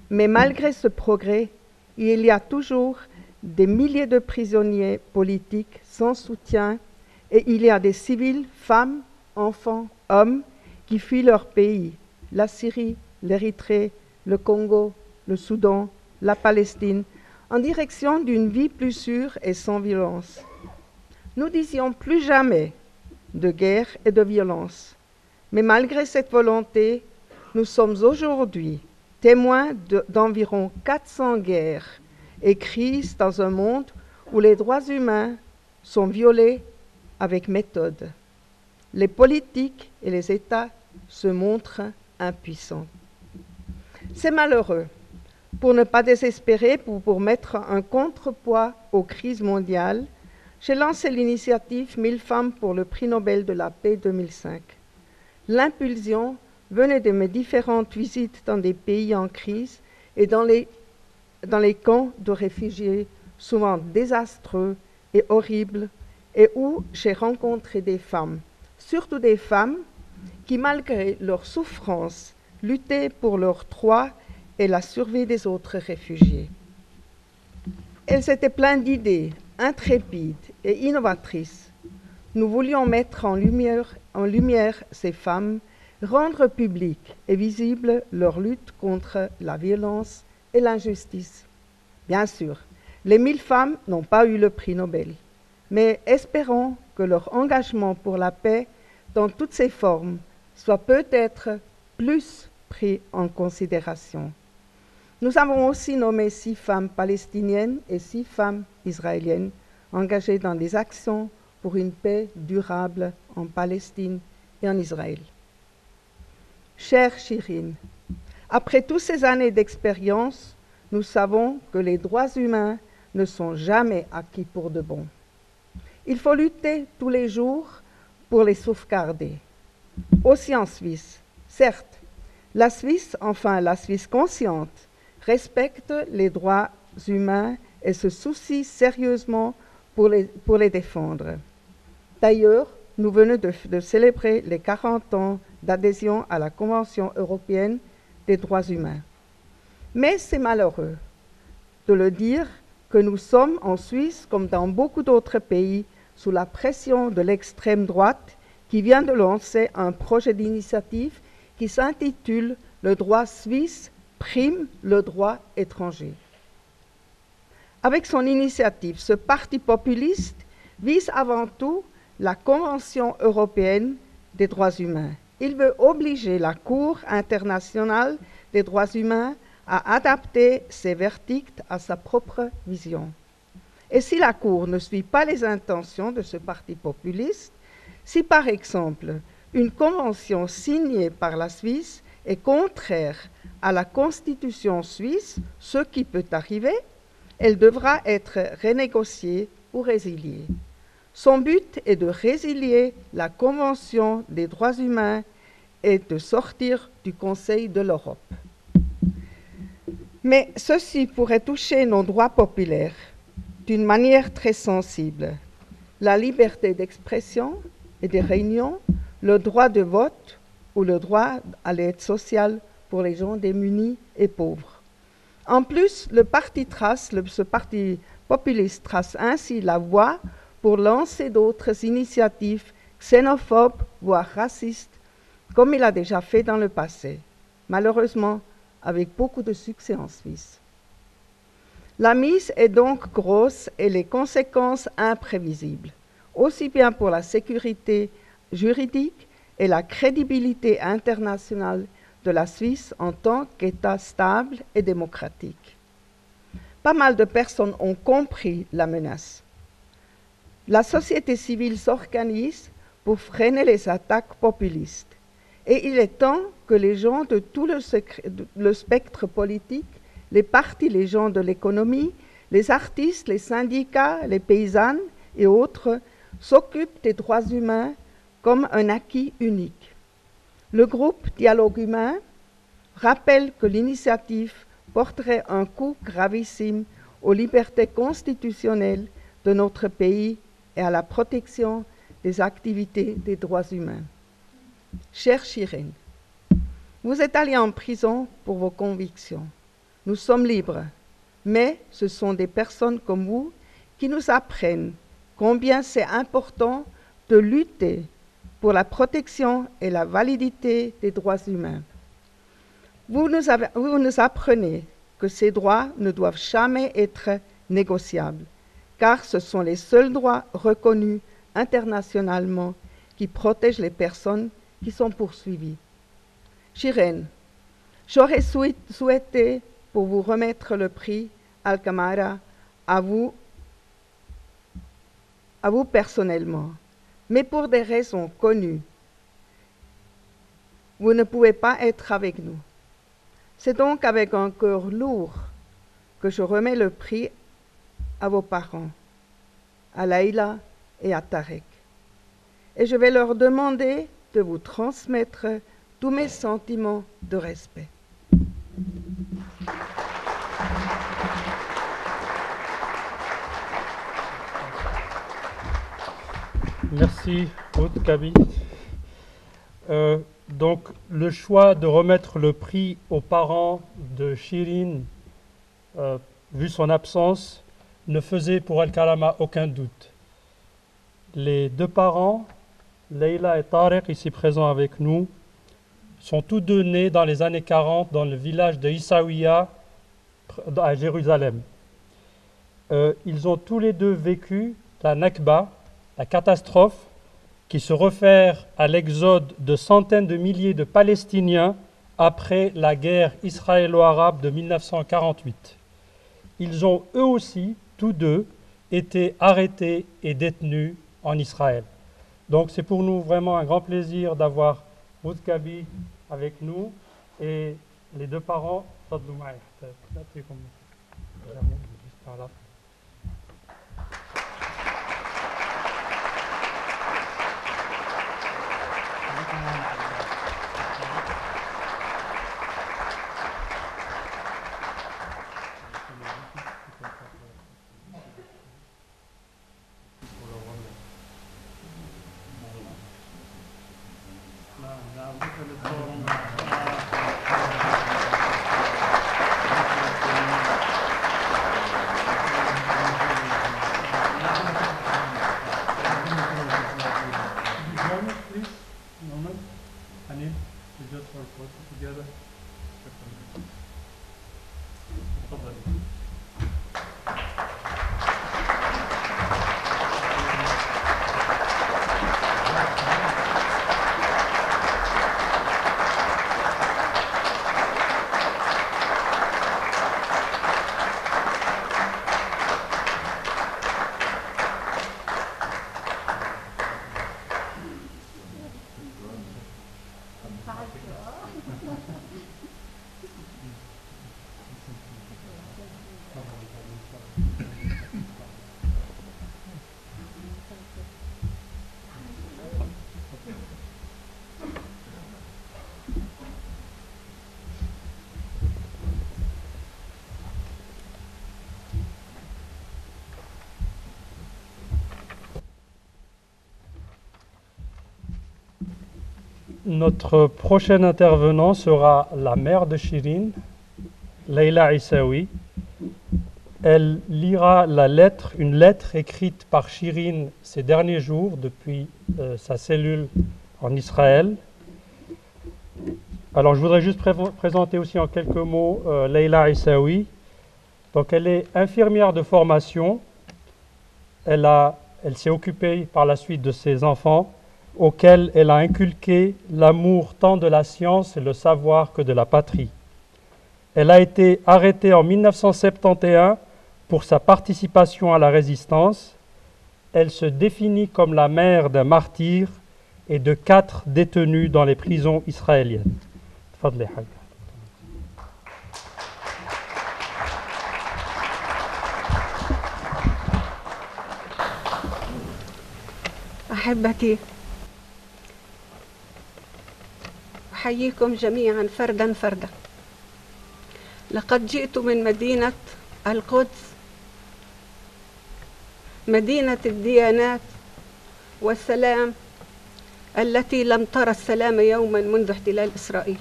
Mais malgré ce progrès, il y a toujours des milliers de prisonniers politiques sans soutien et il y a des civils, femmes, enfants, hommes, qui fuient leur pays, la Syrie, l'Érythrée, le Congo, le Soudan, la Palestine, en direction d'une vie plus sûre et sans violence. Nous disions plus jamais de guerre et de violence, mais malgré cette volonté, nous sommes aujourd'hui témoins d'environ 400 guerres et crises dans un monde où les droits humains sont violés avec méthode. Les politiques et les États se montrent impuissants. C'est malheureux. Pour ne pas désespérer, pour mettre un contrepoids aux crises mondiales, j'ai lancé l'initiative 1000 femmes pour le prix Nobel de la paix 2005. L'impulsion venait de mes différentes visites dans des pays en crise et dans les camps de réfugiés souvent désastreux et horribles et où j'ai rencontré des femmes, surtout des femmes qui, malgré leur souffrance, luttaient pour leurs droits et la survie des autres réfugiés. Elles étaient pleines d'idées, intrépides et innovatrices. Nous voulions mettre en lumière ces femmes, rendre publique et visible leur lutte contre la violence et l'injustice. Bien sûr, les 1000 femmes n'ont pas eu le prix Nobel, mais espérons que leur engagement pour la paix dans toutes ses formes soit peut-être plus pris en considération. Nous avons aussi nommé 6 femmes palestiniennes et 6 femmes israéliennes engagées dans des actions pour une paix durable en Palestine et en Israël. Chère Shireen, après toutes ces années d'expérience, nous savons que les droits humains ne sont jamais acquis pour de bon. Il faut lutter tous les jours pour les sauvegarder. Aussi en Suisse. Certes, la Suisse consciente, respecte les droits humains et se soucie sérieusement pour les défendre. D'ailleurs, nous venons de célébrer les 40 ans d'adhésion à la Convention européenne des droits humains. Mais c'est malheureux de le dire que nous sommes en Suisse, comme dans beaucoup d'autres pays, sous la pression de l'extrême droite qui vient de lancer un projet d'initiative qui s'intitule « Le droit suisse prime le droit étranger ». Avec son initiative, ce parti populiste vise avant tout la Convention européenne des droits humains. Il veut obliger la Cour internationale des droits humains à adapter ses verdicts à sa propre vision. Et si la Cour ne suit pas les intentions de ce parti populiste, si par exemple une convention signée par la Suisse est contraire à la Constitution suisse, ce qui peut arriver, elle devra être renégociée ou résiliée. Son but est de résilier la Convention des droits humains et de sortir du Conseil de l'Europe. Mais ceci pourrait toucher nos droits populaires d'une manière très sensible. La liberté d'expression et de réunion, le droit de vote ou le droit à l'aide sociale pour les gens démunis et pauvres. En plus, ce parti populiste trace ainsi la voie pour lancer d'autres initiatives xénophobes, voire racistes, comme il a déjà fait dans le passé, malheureusement avec beaucoup de succès en Suisse. La mise est donc grosse et les conséquences imprévisibles, aussi bien pour la sécurité juridique et la crédibilité internationale de la Suisse en tant qu'État stable et démocratique. Pas mal de personnes ont compris la menace. La société civile s'organise pour freiner les attaques populistes. Et il est temps que les gens de tout le spectre politique, les partis, les gens de l'économie, les artistes, les syndicats, les paysannes et autres s'occupent des droits humains comme un acquis unique. Le groupe Dialogue humain rappelle que l'initiative porterait un coup gravissime aux libertés constitutionnelles de notre pays et à la protection des activités des droits humains. Chère Shireen, vous êtes allée en prison pour vos convictions. Nous sommes libres, mais ce sont des personnes comme vous qui nous apprennent combien c'est important de lutter pour la protection et la validité des droits humains. Vous nous apprenez que ces droits ne doivent jamais être négociables, car ce sont les seuls droits reconnus internationalement qui protègent les personnes qui sont poursuivies. Shireen, j'aurais souhaité pour vous remettre le prix Alkarama à vous personnellement, mais pour des raisons connues, vous ne pouvez pas être avec nous. C'est donc avec un cœur lourd que je remets le prix à vos parents, à Laïla et à Tarek. Et je vais leur demander de vous transmettre tous mes sentiments de respect. Merci, Ruth-Gaby. Donc, le choix de remettre le prix aux parents de Shireen, vu son absence, ne faisait pour Alkarama aucun doute. Les deux parents, Leila et Tarek, ici présents avec nous, sont tous deux nés dans les années 40 dans le village de Issawi à Jérusalem. Ils ont tous les deux vécu la Nakba, la catastrophe qui se réfère à l'exode de centaines de milliers de Palestiniens après la guerre israélo-arabe de 1948. Ils ont eux aussi, tous deux, été arrêtés et détenus en Israël. Donc c'est pour nous vraiment un grand plaisir d'avoir Ruth-Gaby avec nous et les deux parents. Notre prochain intervenant sera la mère de Shireen, Leila Issawi. Elle lira une lettre écrite par Shireen ces derniers jours depuis sa cellule en Israël. Alors je voudrais juste présenter aussi en quelques mots Leila Issawi. Donc elle est infirmière de formation. Elle s'est occupée par la suite de ses enfants, auxquels elle a inculqué l'amour tant de la science et le savoir que de la patrie. Elle a été arrêtée en 1971 pour sa participation à la résistance. Elle se définit comme la mère d'un martyr et de 4 détenus dans les prisons israéliennes. Tfadli Hag. أحبتي أحييكم جميعا فردا فردا. لقد جئت من مدينة القدس، مدينة الديانات والسلام، التي لم ترى السلام يوما منذ احتلال إسرائيل.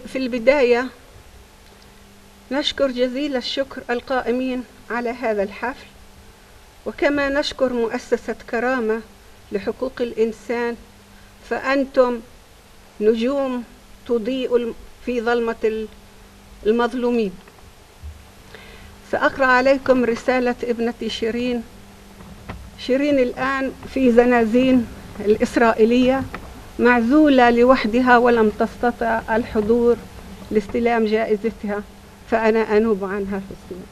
في البداية نشكر جزيل الشكر القائمين على هذا الحفل، وكما نشكر مؤسسة كرامة لحقوق الإنسان، فأنتم نجوم تضيء في ظلمة المظلومين. سأقرأ عليكم رسالة ابنتي شيرين. شيرين الآن في زنازين الإسرائيلية، معزولة لوحدها ولم تستطع الحضور لاستلام جائزتها، فأنا أنوب عنها في السنة.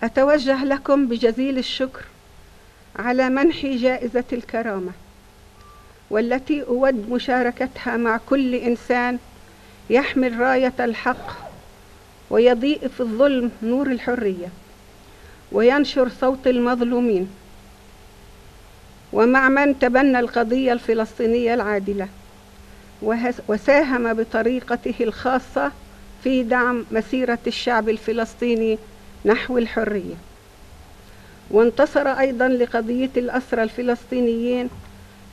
أتوجه لكم بجزيل الشكر على منح جائزة الكرامة، والتي أود مشاركتها مع كل إنسان يحمل راية الحق ويضيء في الظلم نور الحرية وينشر صوت المظلومين، ومع من تبنى القضية الفلسطينية العادلة وساهم بطريقته الخاصة في دعم مسيرة الشعب الفلسطيني نحو الحرية، وانتصر أيضا لقضية الأسرى الفلسطينيين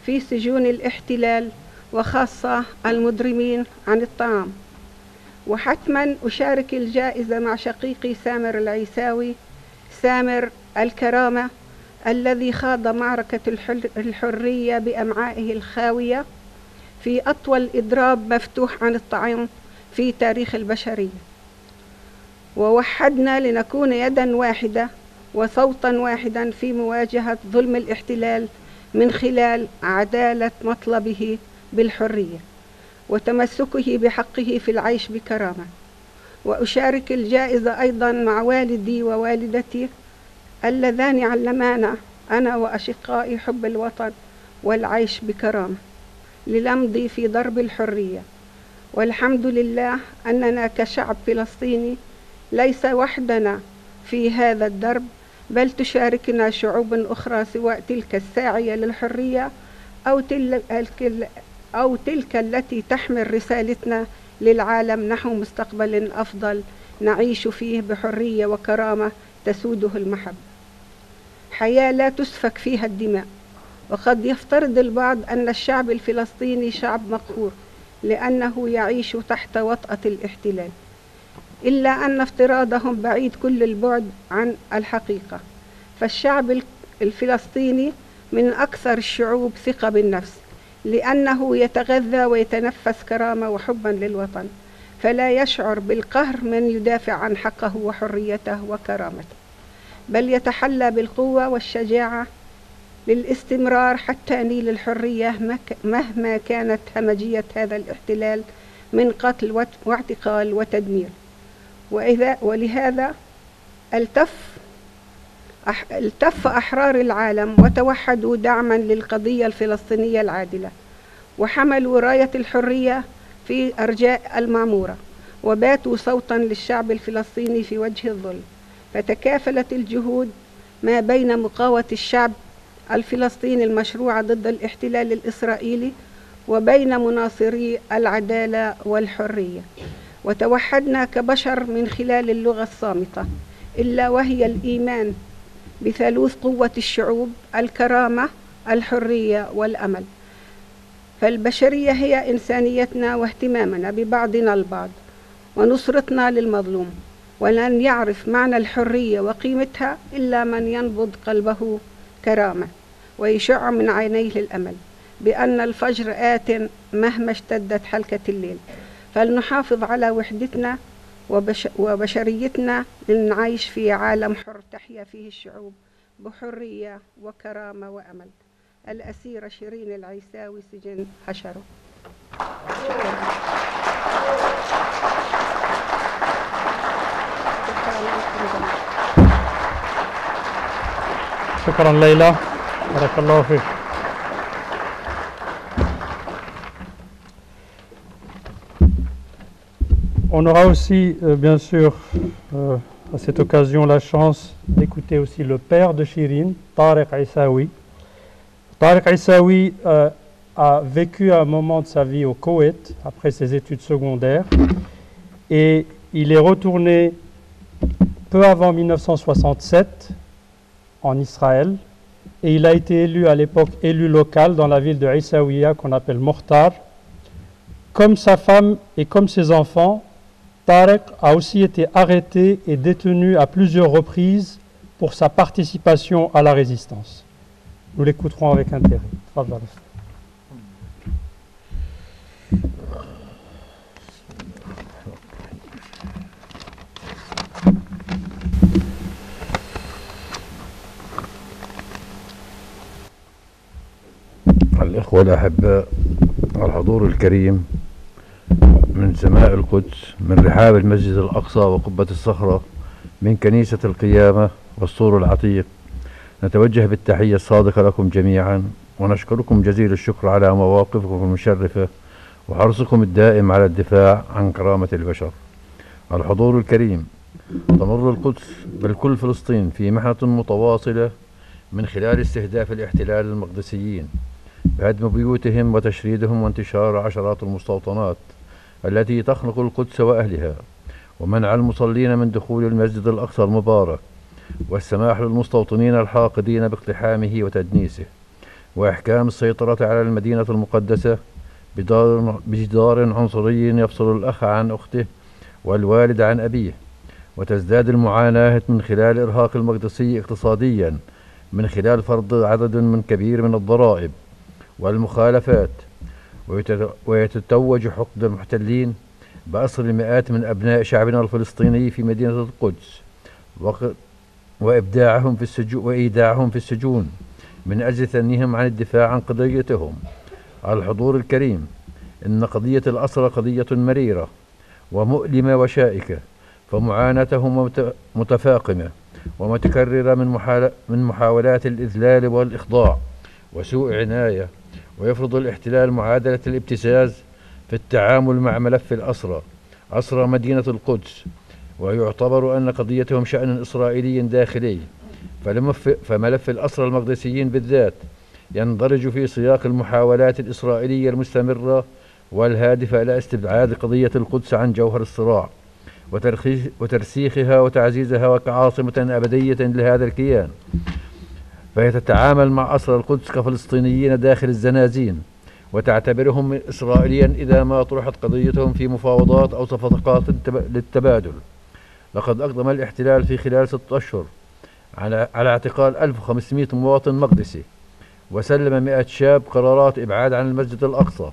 في سجون الاحتلال، وخاصة المجرمين عن الطعام. وحتما أشارك الجائزة مع شقيقي سامر العيساوي، سامر الكرامة، الذي خاض معركة الحرية بأمعائه الخاوية في أطول إضراب مفتوح عن الطعام في تاريخ البشرية. ووحدنا لنكون يدا واحدة وصوتا واحدا في مواجهة ظلم الاحتلال من خلال عدالة مطلبه بالحرية وتمسكه بحقه في العيش بكرامة. وأشارك الجائزة أيضا مع والدي ووالدتي اللذان علمانا أنا وأشقائي حب الوطن والعيش بكرامة لنمضي في درب الحرية. والحمد لله أننا كشعب فلسطيني ليس وحدنا في هذا الدرب، بل تشاركنا شعوب أخرى سواء تلك الساعية للحرية أو تلك التي تحمل رسالتنا للعالم نحو مستقبل أفضل نعيش فيه بحرية وكرامة تسوده المحبة، حياة لا تسفك فيها الدماء. وقد يفترض البعض أن الشعب الفلسطيني شعب مقهور لأنه يعيش تحت وطأة الاحتلال، إلا أن افتراضهم بعيد كل البعد عن الحقيقة. فالشعب الفلسطيني من أكثر الشعوب ثقة بالنفس، لأنه يتغذى ويتنفس كرامة وحبا للوطن، فلا يشعر بالقهر من يدافع عن حقه وحريته وكرامته، بل يتحلى بالقوة والشجاعة للاستمرار حتى نيل الحرية مهما كانت همجية هذا الاحتلال من قتل واعتقال وتدمير. ولهذا التف أحرار العالم وتوحدوا دعما للقضية الفلسطينية العادلة، وحملوا راية الحرية في أرجاء المعمورة، وباتوا صوتا للشعب الفلسطيني في وجه الظلم. فتكافلت الجهود ما بين مقاومة الشعب الفلسطيني المشروعة ضد الاحتلال الإسرائيلي وبين مناصري العدالة والحرية، وتوحدنا كبشر من خلال اللغة الصامتة، إلا وهي الإيمان بثالوث قوة الشعوب: الكرامة، الحرية، والأمل. فالبشرية هي إنسانيتنا واهتمامنا ببعضنا البعض ونصرتنا للمظلوم، ولن يعرف معنى الحرية وقيمتها إلا من ينبض قلبه كرامة ويشع من عينيه الأمل بأن الفجر آت مهما اشتدت حلكة الليل. فلنحافظ على وحدتنا وبشريتنا لنعيش في عالم حر تحيا فيه الشعوب بحرية وكرامة وأمل. الأسيرة شيرين العيساوي، سجن حشره. شكرا ليلى، بارك الله فيك. On aura aussi, bien sûr, à cette occasion, la chance d'écouter aussi le père de Shireen, Tariq Issawi. Tariq Issawi a vécu un moment de sa vie au Koweït, après ses études secondaires, et il est retourné peu avant 1967 en Israël, et il a été élu à l'époque élu local dans la ville de Issawiya qu'on appelle Mokhtar. Comme sa femme et comme ses enfants, Tariq a aussi été arrêté et détenu à plusieurs reprises pour sa participation à la résistance. Nous l'écouterons avec intérêt. الإخوة الأحباء، الحضور الكريم من سماء القدس، من رحاب المسجد الأقصى وقبة الصخرة، من كنيسة القيامة والسور العتيق، نتوجه بالتحية الصادقة لكم جميعا، ونشكركم جزيل الشكر على مواقفكم المشرفة وحرصكم الدائم على الدفاع عن كرامة البشر. الحضور الكريم، تمر القدس بل كل فلسطين في محنة متواصلة من خلال استهداف الاحتلال المقدسيين بهدم بيوتهم وتشريدهم وانتشار عشرات المستوطنات التي تخنق القدس وأهلها، ومنع المصلين من دخول المسجد الأقصى المبارك، والسماح للمستوطنين الحاقدين باقتحامه وتدنيسه، وإحكام السيطرة على المدينة المقدسة بجدار عنصري يفصل الأخ عن أخته والوالد عن أبيه. وتزداد المعاناة من خلال إرهاق المقدسي اقتصاديا من خلال فرض عدد من كبير من الضرائب والمخالفات، ويتتوج حقد المحتلين بأسر المئات من أبناء شعبنا الفلسطيني في مدينة القدس وإيداعهم في السجون من أجل ثنيهم عن الدفاع عن قضيتهم. الحضور الكريم، إن قضية الأسرى قضية مريرة ومؤلمة وشائكة، فمعاناتهم متفاقمة ومتكررة من محاولات الإذلال والإخضاع وسوء عناية، ويفرض الاحتلال معادلة الابتزاز في التعامل مع ملف الأسرى، أسرى مدينة القدس، ويعتبر أن قضيتهم شأن إسرائيلي داخلي، فملف الأسرى المقدسيين بالذات يندرج في سياق المحاولات الإسرائيلية المستمرة والهادفة إلى استبعاد قضية القدس عن جوهر الصراع وترسيخها وتعزيزها كعاصمة أبدية لهذا الكيان. فهي تتعامل مع أسرى القدس كفلسطينيين داخل الزنازين، وتعتبرهم إسرائيليا إذا ما طرحت قضيتهم في مفاوضات أو صفقات للتبادل. لقد أقدم الاحتلال في خلال 6 أشهر على اعتقال 1500 مواطن مقدسي، وسلم 100 شاب قرارات إبعاد عن المسجد الأقصى،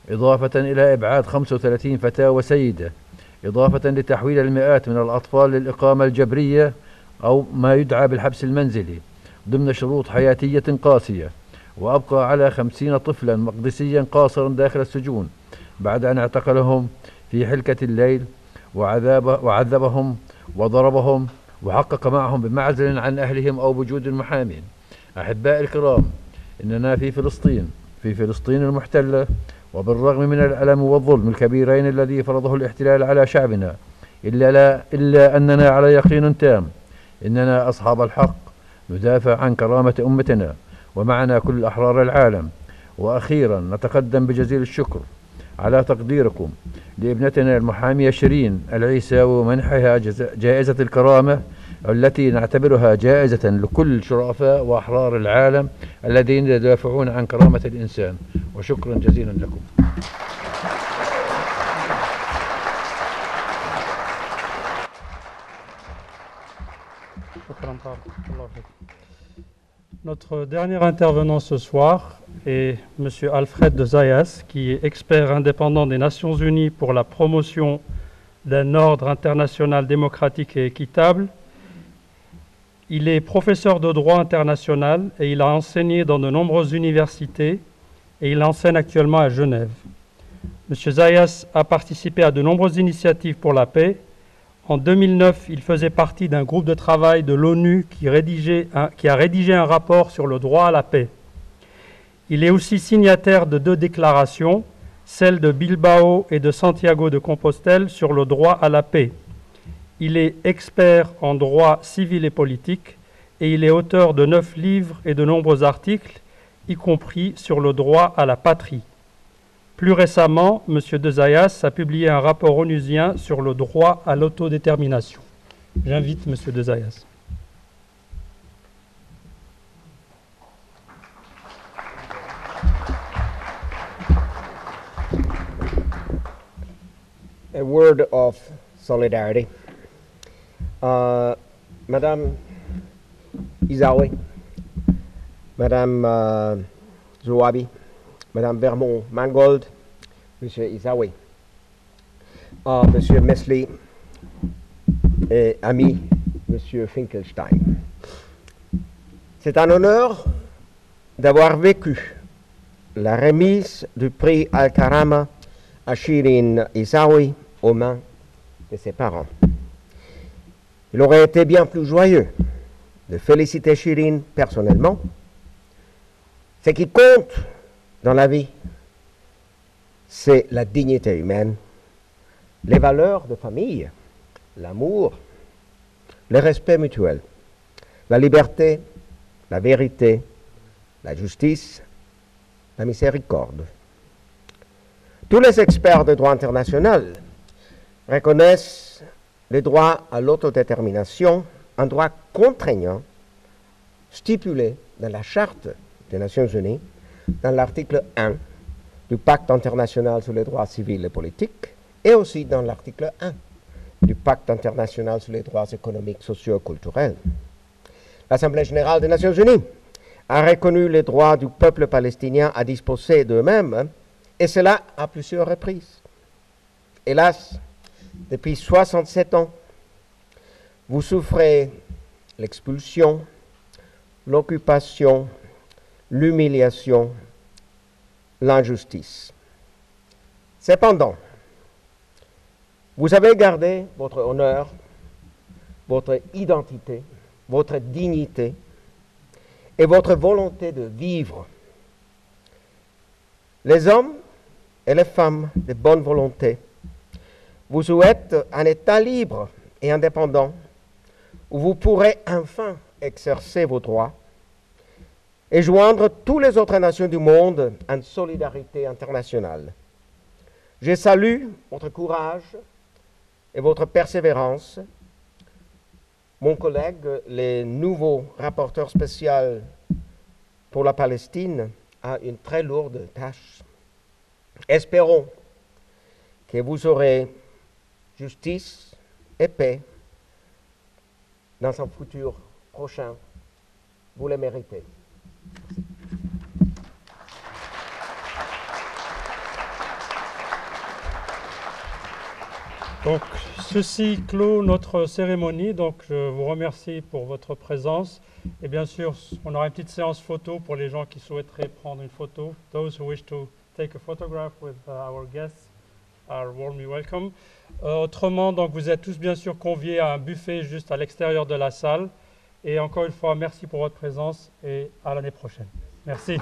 إضافة إلى إبعاد 35 فتاة وسيدة، إضافة لتحويل المئات من الأطفال للإقامة الجبرية أو ما يدعى بالحبس المنزلي ضمن شروط حياتية قاسية، وأبقى على 50 طفلا مقدسيا قاصرا داخل السجون بعد أن اعتقلهم في حلكة الليل وعذبهم وضربهم وحقق معهم بمعزل عن أهلهم أو بوجود محامين. أحبائي الكرام، إننا في فلسطين المحتلة، وبالرغم من الألم والظلم الكبيرين الذي فرضه الاحتلال على شعبنا، إلا أننا على يقين تام إننا أصحاب الحق ندافع عن كرامة أمتنا ومعنا كل أحرار العالم. وأخيرا نتقدم بجزيل الشكر على تقديركم لابنتنا المحامية شيرين العيساوي ومنحها جائزة الكرامة التي نعتبرها جائزة لكل شرفاء وأحرار العالم الذين يدافعون عن كرامة الإنسان. وشكرا جزيلا لكم. Notre dernier intervenant ce soir est M. Alfred de Zayas, qui est expert indépendant des Nations Unies pour la promotion d'un ordre international démocratique et équitable. Il est professeur de droit international et il a enseigné dans de nombreuses universités et il enseigne actuellement à Genève. M. Zayas a participé à de nombreuses initiatives pour la paix. En 2009, il faisait partie d'un groupe de travail de l'ONU qui a rédigé un rapport sur le droit à la paix. Il est aussi signataire de 2 déclarations, celle de Bilbao et de Santiago de Compostelle sur le droit à la paix. Il est expert en droit civil et politique et il est auteur de 9 livres et de nombreux articles, y compris sur le droit à la patrie. Plus récemment, M. de Zayas a publié un rapport onusien sur le droit à l'autodétermination. J'invite M. de Zayas. A word of solidarity. Madame Issawi, Madame Ruth-Gaby, Madame Vermot-Mangold, Monsieur Issawi, Monsieur Mesli et ami Monsieur Finkelstein. C'est un honneur d'avoir vécu la remise du prix Alkarama à Shireen Issawi aux mains de ses parents. Il aurait été bien plus joyeux de féliciter Shireen personnellement. Ce qui compte dans la vie, c'est la dignité humaine, les valeurs de famille, l'amour, le respect mutuel, la liberté, la vérité, la justice, la miséricorde. Tous les experts de droit international reconnaissent le droit à l'autodétermination, un droit contraignant stipulé dans la Charte des Nations Unies, dans l'article 1 du Pacte international sur les droits civils et politiques, et aussi dans l'article 1 du Pacte international sur les droits économiques, sociaux et culturels. L'Assemblée générale des Nations unies a reconnu les droits du peuple palestinien à disposer d'eux-mêmes, et cela à plusieurs reprises. Hélas, depuis 67 ans, vous souffrez l'expulsion, l'occupation, l'humiliation, l'injustice. Cependant, vous avez gardé votre honneur, votre identité, votre dignité et votre volonté de vivre. Les hommes et les femmes de bonne volonté vous souhaitent un État libre et indépendant où vous pourrez enfin exercer vos droits et joindre toutes les autres nations du monde en solidarité internationale. Je salue votre courage et votre persévérance. Mon collègue, le nouveau rapporteur spécial pour la Palestine, a une très lourde tâche. Espérons que vous aurez justice et paix dans un futur prochain. Vous le méritez. Donc, ceci clôt notre cérémonie. Donc, je vous remercie pour votre présence. Et bien sûr, on aura une petite séance photo pour les gens qui souhaiteraient prendre une photo. Those who wish to take a photograph with our guests are warmly welcome. Autrement, donc, vous êtes tous bien sûr conviés à un buffet juste à l'extérieur de la salle. Et encore une fois, merci pour votre présence et à l'année prochaine. Merci.